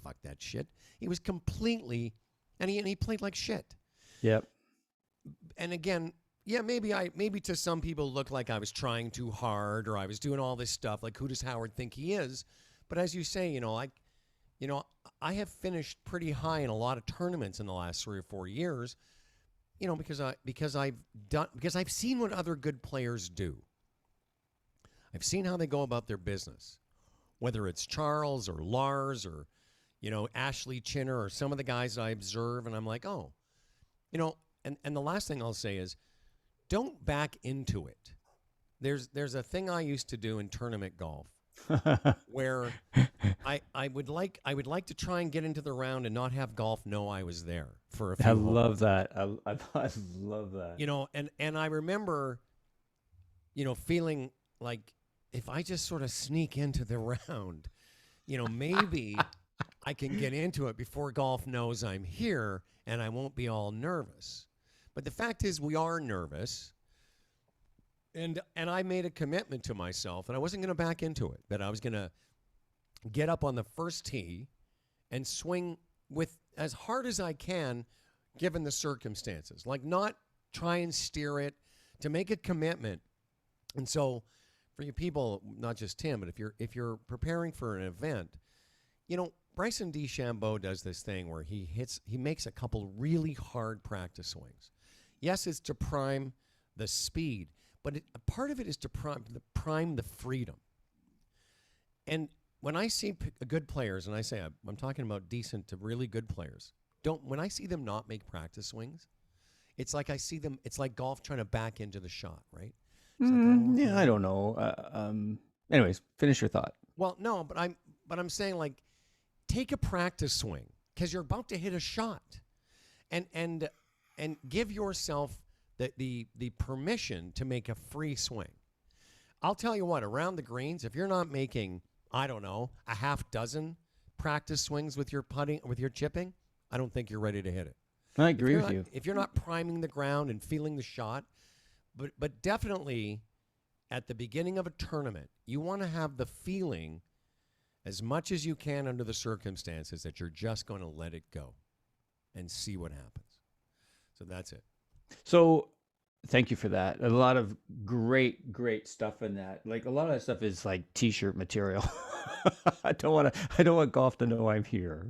Fuck that shit. He was completely, and he played like shit. Yep. And again, yeah, maybe to some people look like I was trying too hard or I was doing all this stuff. Like, who does Howard think he is? But as you say, I have finished pretty high in a lot of tournaments in the last 3 or 4 years. Because I've seen what other good players do. I've seen how they go about their business, whether it's Charles or Lars or, Ashley Chinner or some of the guys that I observe, and I'm like, oh, and the last thing I'll say is, don't back into it. There's a thing I used to do in tournament golf where I would like to try and get into the round and not have golf know I was there for a few holes. Love that. I love that. And I remember, feeling like if I just sort of sneak into the round, maybe I can get into it before golf knows I'm here and I won't be all nervous. But the fact is we are nervous. And I made a commitment to myself, and I wasn't going to back into it, that I was going to get up on the first tee and swing with as hard as I can given the circumstances. Like, not try and steer it, to make a commitment. And so for you people, not just Tim, but if you're preparing for an event, Bryson DeChambeau does this thing where he makes a couple really hard practice swings. Yes, it's to prime the speed, but a part of it is to prime the freedom. And when I see good players, and I say I'm talking about decent to really good players, when I see them not make practice swings, it's like I see them. It's like golf trying to back into the shot, right? Yeah, I don't know. Anyways, finish your thought. Well, no, but I'm saying, like, take a practice swing because you're about to hit a shot, and give yourself the permission to make a free swing. I'll tell you what, around the greens, if you're not making, I don't know, a half dozen practice swings with your putting, with your chipping, I don't think you're ready to hit it. I agree with you. If you're not priming the ground and feeling the shot, but definitely at the beginning of a tournament, you want to have the feeling as much as you can under the circumstances that you're just going to let it go and see what happens. So that's it. So thank you for that. A lot of great stuff in that. Like, a lot of that stuff is like t-shirt material. I don't want golf to know I'm here.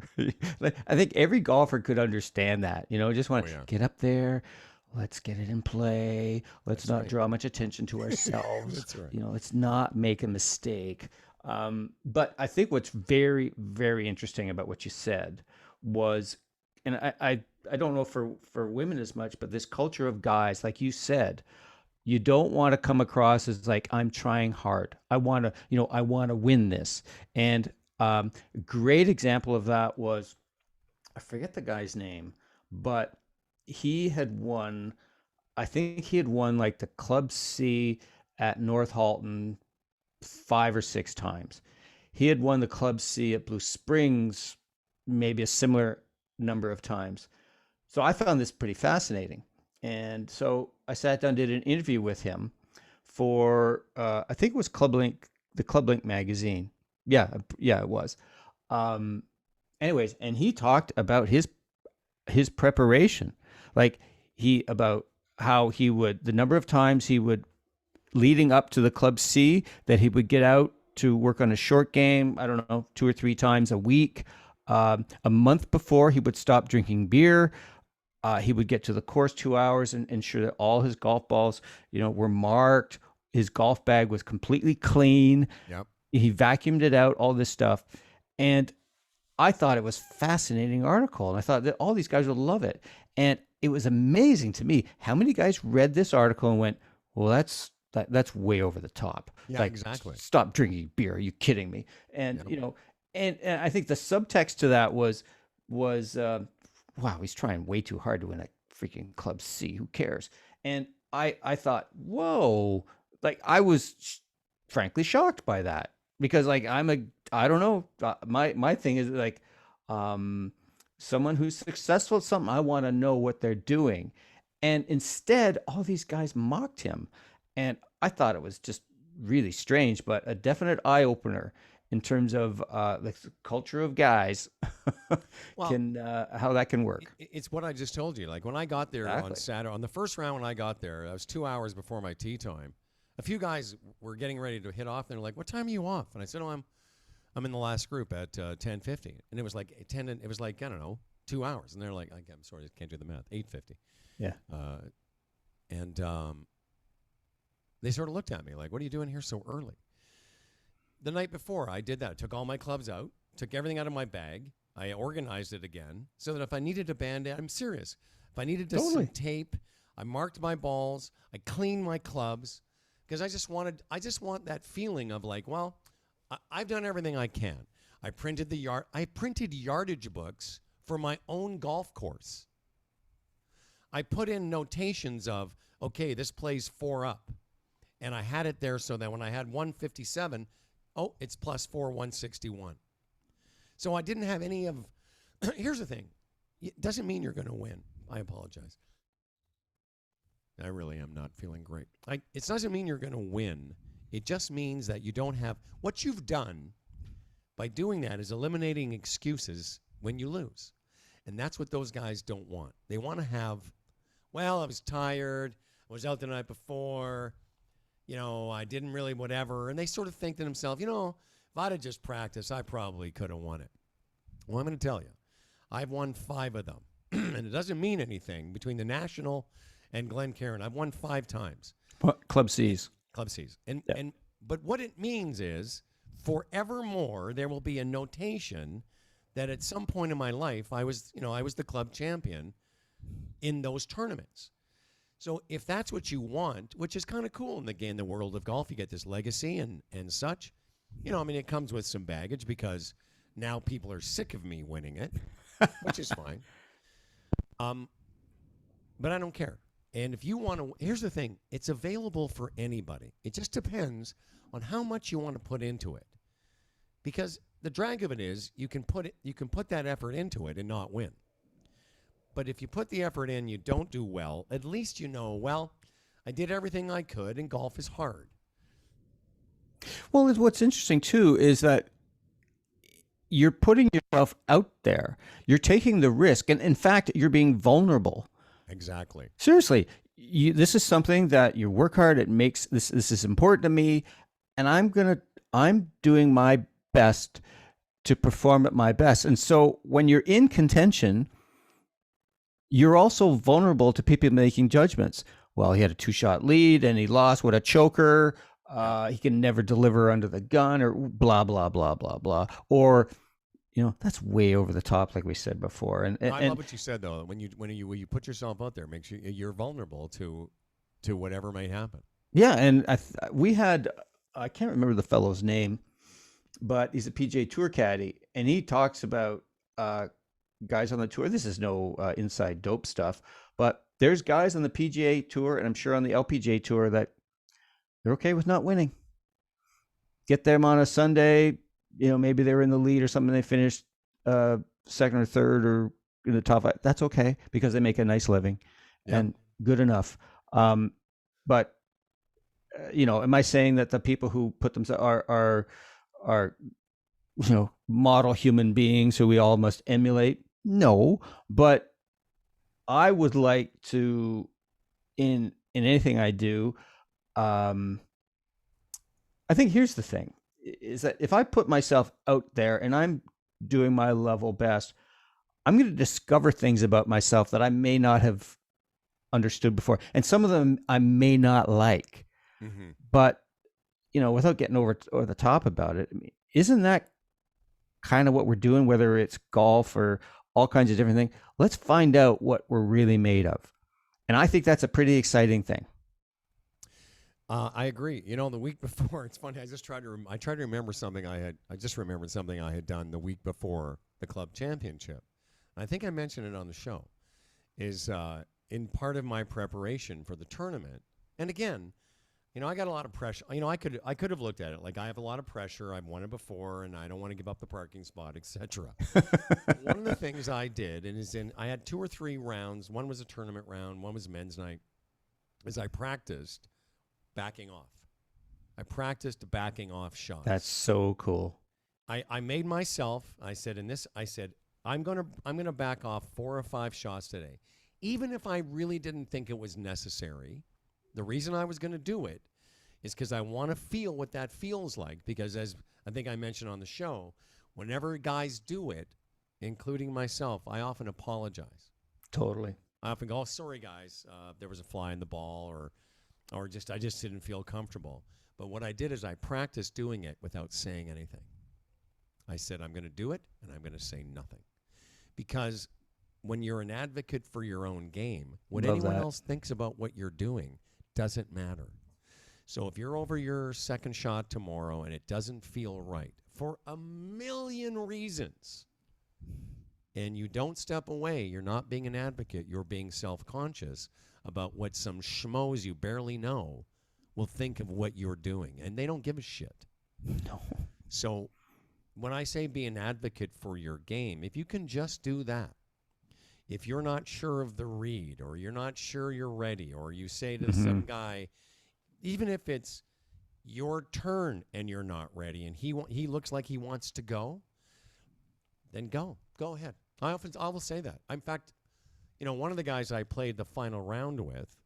I think every golfer could understand that. Just want to get up there. Let's get it in play. Let's not draw much attention to ourselves. That's right. Let's not make a mistake. But I think what's very, very interesting about what you said was and I don't know for women as much, but this culture of guys, like you said, you don't want to come across as like, I'm trying hard. I want to, I want to win this. And great example of that was, I forget the guy's name, but he had won, I think he had won like the Club C at North Halton 5 or 6 times. He had won the Club C at Blue Springs maybe a similar number of times. So I found this pretty fascinating. And so I sat down, did an interview with him for, I think it was the Club Link magazine. Yeah, it was. Anyways, and he talked about his preparation, like about how he would, the number of times he would, leading up to the Club C, that he would get out to work on a short game, I don't know, 2 or 3 times a week. A month before, he would stop drinking beer. He would get to the course 2 hours and ensure that all his golf balls, were marked. His golf bag was completely clean. Yep. He vacuumed it out, all this stuff. And I thought it was a fascinating article. And I thought that all these guys would love it. And it was amazing to me how many guys read this article and went, well, that's way over the top. Yeah, like, exactly. Stop drinking beer. Are you kidding me? And, and I think the subtext to that was, wow, he's trying way too hard to win a freaking Club C. Who cares? And I thought, whoa, like I was frankly shocked by that, because like I don't know, my thing is like, someone who's successful at something, I want to know what they're doing. And instead, all these guys mocked him. And I thought it was just really strange, but a definite eye opener in terms of the culture of guys, how that can work. It's what I just told you. Like when I got there on Saturday, on the first round when I got there, I was 2 hours before my tee time. A few guys were getting ready to hit off, and they're like, "What time are you off?" And I said, "Oh, I'm in the last group at 10:50." And it was like it was like, I don't know, 2 hours. And they're like, "I'm sorry, I can't do the math. 8:50." Yeah. And they sort of looked at me like, "What are you doing here so early?" The night before, I did that. I took all my clubs out, took everything out of my bag. I organized it again so that if I needed a Band-Aid, I'm serious. If I needed to some tape, I marked my balls. I cleaned my clubs because I just want that feeling of like, well, I've done everything I can. I printed yardage books for my own golf course. I put in notations of, okay, this plays 4 up. And I had it there so that when I had 157, oh, it's +4, 161. So I didn't have any of, here's the thing. It doesn't mean you're going to win. I apologize. I really am not feeling great. It doesn't mean you're going to win. It just means that you don't have, what you've done by doing that is eliminating excuses when you lose. And that's what those guys don't want. They want to have, well, I was tired. I was out the night before. I didn't really whatever. And they sort of think to themselves, if I'd have just practiced, I probably could have won it. Well, I'm going to tell you, I've won 5 of them. And it doesn't mean anything between the National and Glencairn. I've won 5 times. Club C's. Club C's. But what it means is forevermore there will be a notation that at some point in my life I was the club champion in those tournaments. So if that's what you want, which is kind of cool in the world of golf, you get this legacy and such. It comes with some baggage because now people are sick of me winning it, which is fine. But I don't care. And if you want to, here's the thing, it's available for anybody. It just depends on how much you want to put into it. Because the drag of it is you can put that effort into it and not win. But if you put the effort in, you don't do well, at least well, I did everything I could, and golf is hard. Well, what's interesting, too, is that you're putting yourself out there. You're taking the risk. And in fact, you're being vulnerable. Exactly. Seriously, this is something that you work hard. It makes this is important to me. And I'm doing my best to perform at my best. And so when you're in contention, you're also vulnerable to people making judgments. Well, he had a 2-shot lead and he lost. What a choker. He can never deliver under the gun, or blah, blah, blah, blah, blah. Or, that's way over the top, like we said before. And I love what you said though. When you put yourself out there, it makes you're vulnerable to whatever may happen. yeah, and we had, I can't remember the fellow's name, but he's a PGA Tour caddy, and he talks about guys on the tour. This is no inside dope stuff, but there's guys on the PGA Tour, and I'm sure on the LPGA Tour, that they're okay with not winning. Get them on a Sunday, maybe they were in the lead or something, they finished second or third or in the top five. That's okay, because they make a nice living, and good enough. But am I saying that the people who put themselves are model human beings who we all must emulate? No, but I would like to, in anything I do, I think here's the thing, is that if I put myself out there and I'm doing my level best, I'm going to discover things about myself that I may not have understood before. And some of them I may not like. Mm-hmm. But, without getting over the top about it, isn't that kind of what we're doing, whether it's golf or all kinds of different things? Let's find out what we're really made of. And I think that's a pretty exciting thing. I agree. The week before, it's funny. I tried to remember something I just remembered something I had done the week before the club championship. I think I mentioned it on the show. Is in part of my preparation for the tournament. And again, I got a lot of pressure. I could have looked at it like I have a lot of pressure. I've won it before, and I don't want to give up the parking spot, etc. One of the things I did, I had 2 or 3 rounds. One was a tournament round. One was men's night. Is I practiced backing off. I practiced backing off shots. That's so cool. I made myself. I said I'm gonna back off 4 or 5 shots today, even if I really didn't think it was necessary. The reason I was going to do it is because I want to feel what that feels like. Because as I think I mentioned on the show, whenever guys do it, including myself, I often apologize. Totally. I often go, "Oh, sorry, guys, there was a fly in the ball, or I just didn't feel comfortable." But what I did is I practiced doing it without saying anything. I said, I'm going to do it, and I'm going to say nothing. Because when you're an advocate for your own game, what anyone else thinks about what you're doing doesn't matter. So if you're over your second shot tomorrow and it doesn't feel right for a million reasons, and you don't step away, you're not being an advocate, you're being self-conscious about what some schmoes you barely know will think of what you're doing. And they don't give a shit. No. So when I say be an advocate for your game, if you can just do that, if you're not sure of the read, or you're not sure you're ready, or you say to some guy, even if it's your turn and you're not ready, and he looks like he wants to go, then go ahead. I will say that. In fact, one of the guys I played the final round with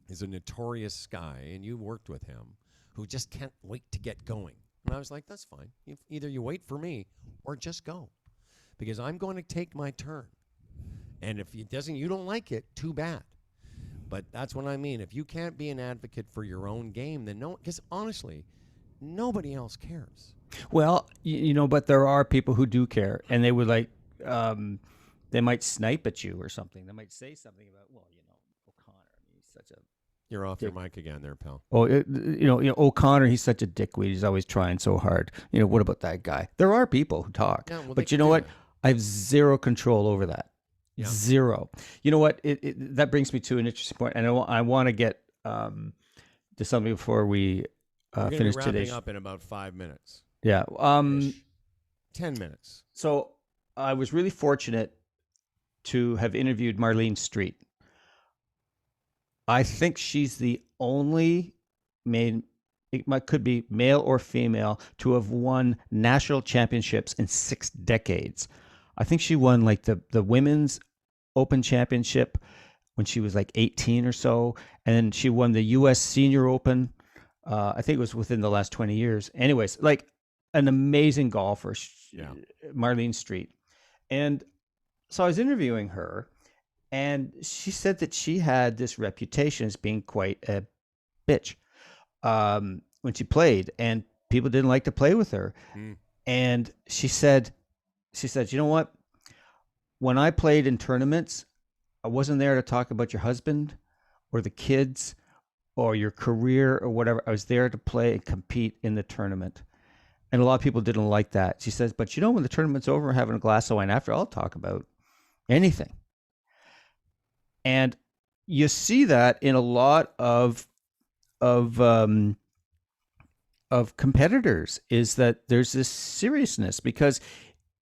is a notorious guy, and you worked with him, who just can't wait to get going. And I was like, that's fine. Either you wait for me or just go, because I'm going to take my turn. And if you don't like it, too bad. But that's what I mean. If you can't be an advocate for your own game, then because honestly, nobody else cares. Well, but there are people who do care, and they would they might snipe at you or something. They might say something about, O'Connor. He's such a. You're off your mic again, there, pal. Oh, O'Connor. He's such a dickweed. He's always trying so hard. What about that guy? There are people who talk, but you know what? I have zero control over that. Yeah. Zero. You know what? That brings me to an interesting point, and I want to get to something before we finish today. Wrapping up in about 5 minutes. Yeah. 10 minutes. So I was really fortunate to have interviewed Marlene Street. I think she's the only could be male or female, to have won national championships in 6 decades. I think she won like the women's Open Championship when she was like 18 or so. And then she won the U.S. Senior Open. I think it was within the last 20 years. Anyways, like an amazing golfer, Marlene Street. And so I was interviewing her, and she said that she had this reputation as being quite a bitch when she played, and people didn't like to play with her. And she said, she said, you know what? When I played in tournaments, I wasn't there to talk about your husband or the kids or your career or whatever. I was there to play and compete in the tournament. And a lot of people didn't like that. She says, but when the tournament's over, we're having a glass of wine after, I'll talk about anything. And you see that in a lot of um, of competitors, is that there's this seriousness, because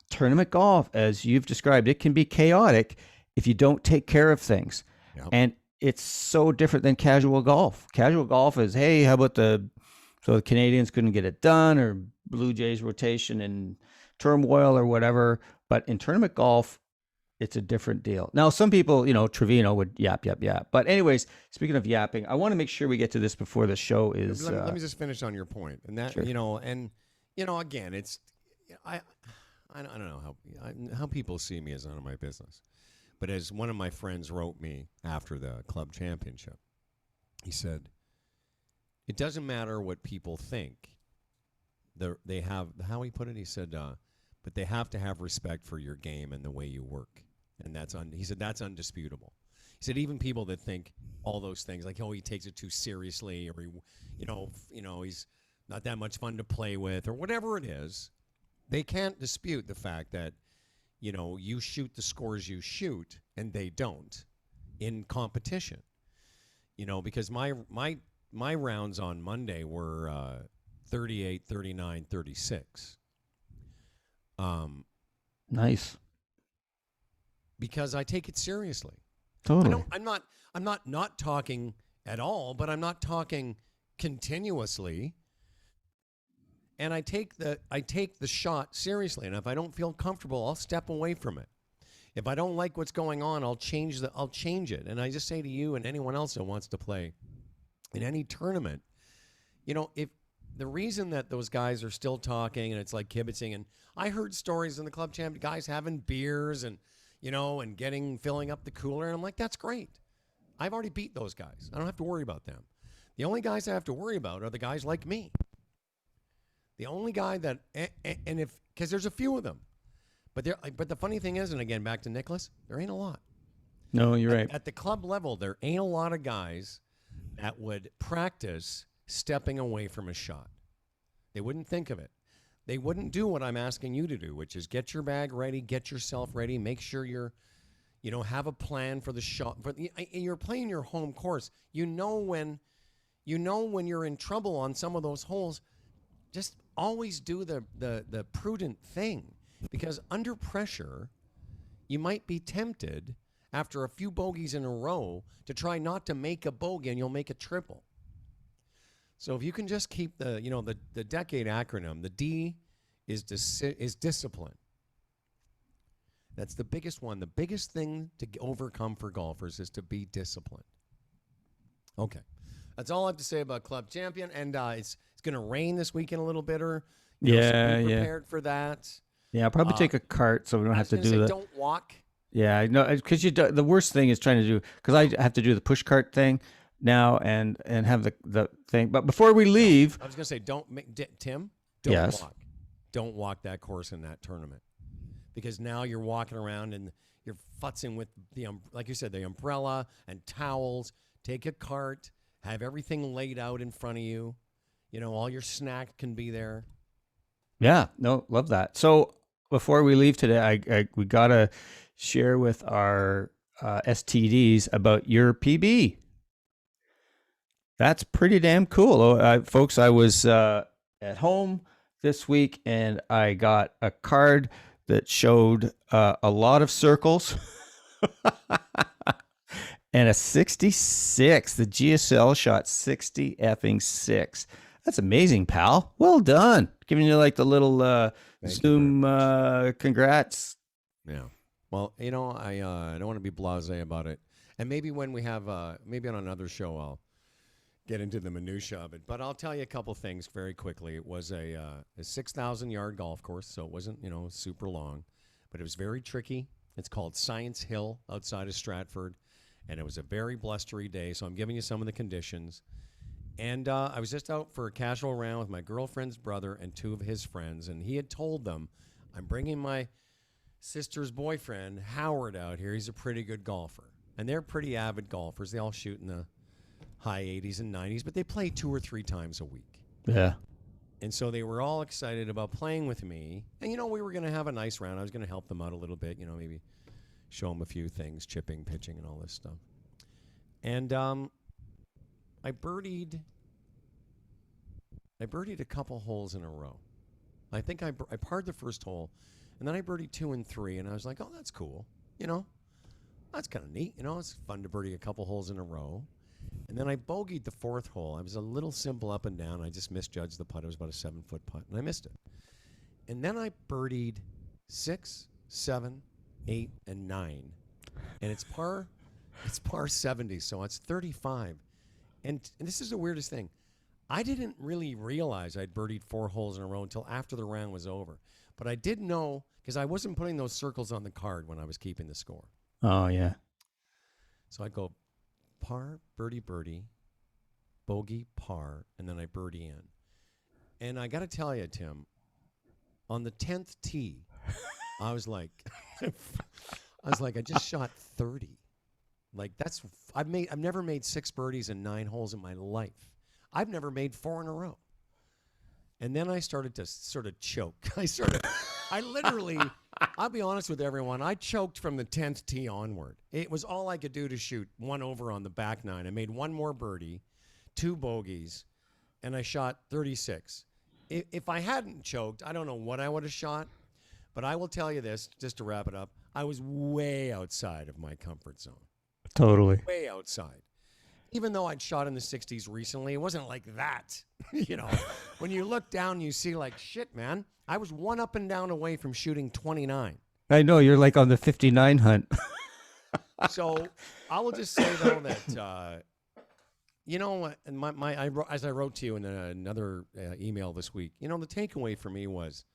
tournament golf, as you've described, it can be chaotic if you don't take care of things. Yep. And it's so different than casual golf. Casual golf is, hey, how about so the Canadians couldn't get it done, or Blue Jays rotation in turmoil or whatever. But in tournament golf, it's a different deal. Now, some people, Trevino would yap. But anyways, speaking of yapping, I want to make sure we get to this before the show is. Let me just finish on your point. And that, sure. Again, it's, I don't know how people see me as none of my business. But as one of my friends wrote me after the club championship, he said, it doesn't matter what people think. They have, how he put it, he said, but they have to have respect for your game and the way you work. And he said, that's undisputable. He said, even people that think all those things, like, he takes it too seriously, or he's not that much fun to play with, or whatever it is, they can't dispute the fact that, you shoot the scores you shoot, and they don't in competition. Because my rounds on Monday were 38, 39, 36. Nice. Because I take it seriously. Totally. I'm not talking at all, but I'm not talking continuously. And I take the shot seriously. And if I don't feel comfortable, I'll step away from it. If I don't like what's going on, I'll change it. And I just say to you and anyone else that wants to play in any tournament, if the reason that those guys are still talking and it's like kibitzing, and I heard stories in the club champ, guys having beers and filling up the cooler, and I'm like, that's great. I've already beat those guys. I don't have to worry about them. The only guys I have to worry about are the guys like me. The only guy that, because there's a few of them, but the funny thing is, and again, back to Nicholas, there ain't a lot. No, you're right. At the club level, there ain't a lot of guys that would practice stepping away from a shot. They wouldn't think of it. They wouldn't do what I'm asking you to do, which is get your bag ready, get yourself ready, make sure have a plan for the shot. You're playing your home course. When you're in trouble on some of those holes, just always do the prudent thing, because under pressure, you might be tempted after a few bogeys in a row to try not to make a bogey, and you'll make a triple. So if you can just keep the decade acronym, the D is discipline. That's the biggest one. The biggest thing to overcome for golfers is to be disciplined. Okay. That's all I have to say about Club Champion. And it's going to rain this weekend a little bit. So be prepared for that. Yeah, I'll probably take a cart so we don't have to do that. Don't walk. Yeah, I know, because the worst thing is trying to do, because I have to do the push cart thing now and have the thing. But before we leave, I was going to say, Tim, walk. Don't walk that course in that tournament, because now you're walking around and you're futzing with like you said, the umbrella and towels. Take a cart, have everything laid out in front of you. All your snack can be there. Yeah, no, love that. So before we leave today, we gotta share with our STDs about your PB. That's pretty damn cool. Folks, I was at home this week and I got a card that showed a lot of circles and a 66. The GSL shot 60 effing 6. That's amazing, pal. Well done. Giving you like the little Zoom congrats. Yeah. Well, I don't want to be blasé about it. And maybe when we have, maybe on another show, I'll get into the minutia of it. But I'll tell you a couple things very quickly. It was a 6,000-yard golf course, so it wasn't, super long. But it was very tricky. It's called Science Hill outside of Stratford. And it was a very blustery day, so I'm giving you some of the conditions. And I was just out for a casual round with my girlfriend's brother and two of his friends, and he had told them, I'm bringing my sister's boyfriend, Howard, out here. He's a pretty good golfer. And they're pretty avid golfers. They all shoot in the high 80s and 90s, but they play 2 or 3 times a week. Yeah. And so they were all excited about playing with me. And, we were going to have a nice round. I was going to help them out a little bit, maybe show them a few things, chipping, pitching, and all this stuff. And I birdied a couple holes in a row. I think I parred the first hole, and then I birdied 2 and 3, and I was like, oh, that's cool. That's kind of neat. It's fun to birdie a couple holes in a row. And then I bogeyed the 4th hole. I was a little simple up and down. I just misjudged the putt. It was about a 7-foot putt, and I missed it. And then I birdied 6, 7, 8, and 9. And it's par 70, so it's 35. And this is the weirdest thing. I didn't really realize I'd birdied 4 holes in a row until after the round was over. But I did know, because I wasn't putting those circles on the card when I was keeping the score. Oh, yeah. So I'd go par, birdie, birdie, bogey, par, and then I birdie in. And I got to tell you, Tim, on the 10th tee, I was like, I just shot 30. Like I've never made 6 birdies in 9 holes in my life. I've never made 4 in a row. And then I started to sort of choke. I literally, I'll be honest with everyone, I choked from the 10th tee onward. It was all I could do to shoot 1 over on the back 9. I made 1 more birdie, 2 bogeys, and I shot 36. If I hadn't choked, I don't know what I would have shot, but I will tell you this, just to wrap it up, I was way outside of my comfort zone. Totally. Way outside. Even though I'd shot in the 60s recently, it wasn't like that. When you look down, you see like, shit, man, I was 1 up and down away from shooting 29. I know, you're like on the 59 hunt. So I will just say, though, that, as I wrote to you in another email this week, the takeaway for me was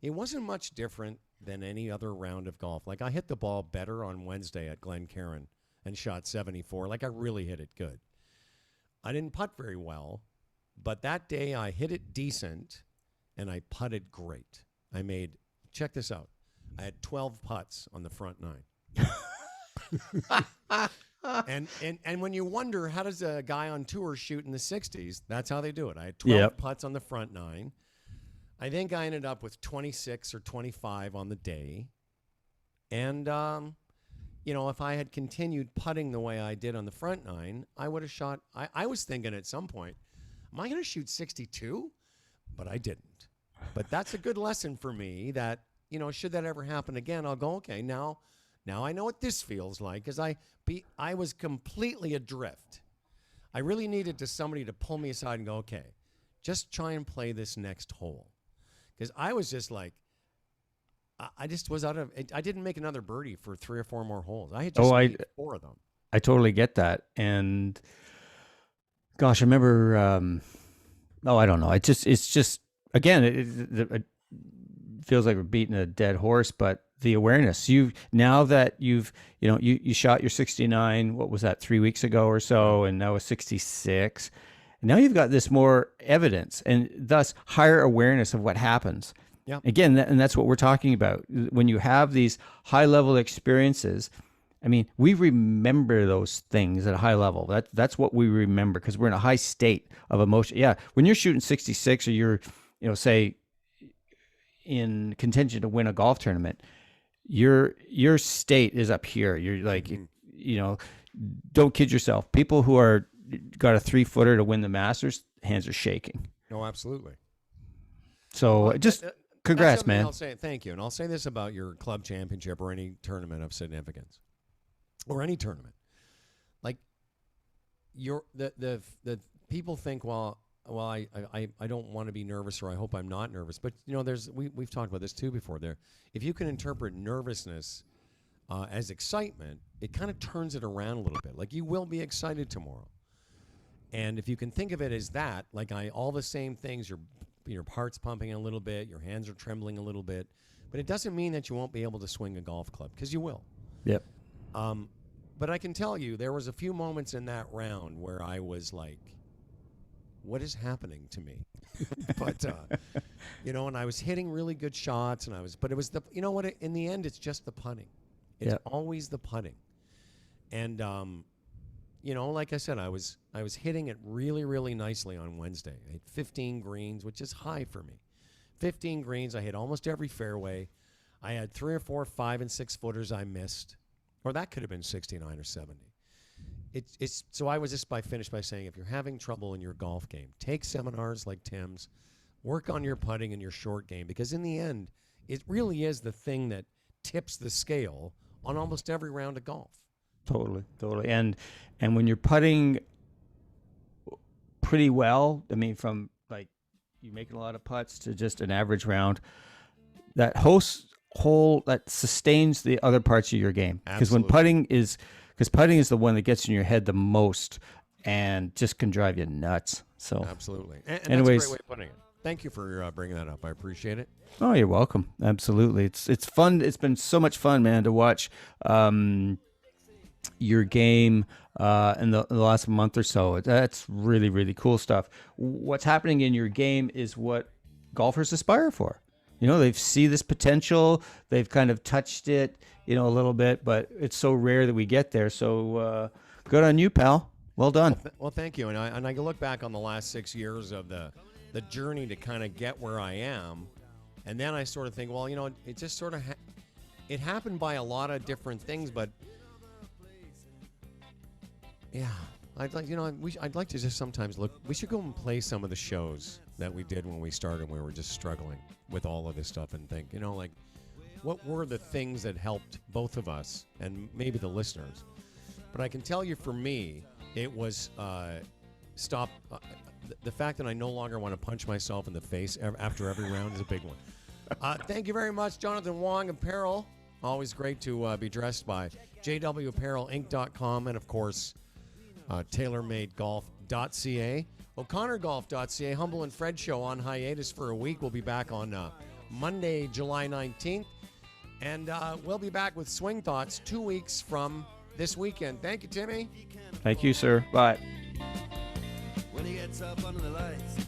it wasn't much different than any other round of golf. Like, I hit the ball better on Wednesday at Glencairn and shot 74. Like, I really hit it good. I didn't putt very well, but that day I hit it decent and I putted great. Check this out, I had 12 putts on the front 9. and when you wonder, how does a guy on tour shoot in the 60s? That's how they do it. I had 12 putts on the front 9. I think I ended up with 26 or 25 on the day. And, if I had continued putting the way I did on the front 9, I would have shot. I was thinking at some point, am I going to shoot 62? But I didn't. But that's a good lesson for me that, should that ever happen again, I'll go, okay, now I know what this feels like, because I was completely adrift. I really needed somebody to pull me aside and go, okay, just try and play this next hole. Because I was just like, I just was out of it. I didn't make another birdie for 3 or 4 more holes. I had just made 4 of them. I totally get that. And gosh, I remember, I don't know. It's just, again, it feels like we're beating a dead horse, but the awareness now that you shot your 69, what was that, 3 weeks ago or so, and now a 66. Now you've got this more evidence and thus higher awareness of what happens. Yeah. Again, and that's what we're talking about. When you have these high level experiences, I mean, we remember those things at a high level. That's what we remember because we're in a high state of emotion. Yeah. When you're shooting 66 or you're, say in contention to win a golf tournament, your state is up here. You're like, don't kid yourself. People who got a 3-footer to win the Masters, hands are shaking. No, absolutely. So congrats, man. I'll say thank you, and I'll say this about your club championship or any tournament of significance, or any tournament. Like the people think, well, I don't want to be nervous, or I hope I'm not nervous. But we've talked about this too before. If you can interpret nervousness as excitement, it kind of turns it around a little bit. Like, you will be excited tomorrow, and if you can think of it as that, like all the same things, your heart's pumping a little bit, your hands are trembling a little bit, but it doesn't mean that you won't be able to swing a golf club, because you will. Yep. But I can tell you, there was a few moments in that round where I was like, what is happening to me? But You know, and I was hitting really good shots, but it was you know what? In the end, it's just the putting. It's always the putting. And, you know, like I said, I was hitting it really, really nicely on Wednesday. I hit 15 greens, which is high for me. 15 greens. I hit almost every fairway. I had 3 or 4, 5 and 6 footers I missed, or that could have been 69 or 70. So I was just finished by saying, if you're having trouble in your golf game, take seminars like Tim's, work on your putting and your short game, because in the end, it really is the thing that tips the scale on almost every round of golf. Totally. And when you're putting pretty well, I mean, from like you making a lot of putts to just an average round, that hole that sustains the other parts of your game. Because putting is the one that gets in your head the most and just can drive you nuts. So absolutely. And anyways, that's a great way of putting it. Thank you for bringing that up. I appreciate it. Oh, you're welcome. Absolutely. It's fun. It's been so much fun, man, to watch your game in the last month or so. That's really, really cool stuff. What's happening in your game is what golfers aspire for. You know, they see this potential. They've kind of touched it, you know, a little bit, but it's so rare that we get there. So good on you, pal. Well done. Well, thank you. And I look back on the last 6 years of the journey to kind of get where I am, and then I sort of think, well, you know, it just sort of it happened by a lot of different things, but yeah, I'd like to just sometimes look. We should go and play some of the shows that we did when we started, when we were just struggling with all of this stuff, and think, you know, like, what were the things that helped both of us and maybe the listeners? But I can tell you, for me, it was stop. The fact that I no longer want to punch myself in the face after every round is a big one. Thank you very much, Jonathan Wong. Apparel, always great to be dressed by. JWApparelinc.com, and of course, TaylorMadeGolf.ca. O'ConnorGolf.ca. Humble and Fred show on hiatus for a week. We'll be back on Monday, July 19th. And we'll be back with Swing Thoughts 2 weeks from this weekend. Thank you, Timmy. Thank you, sir. Bye. When he gets up under the lights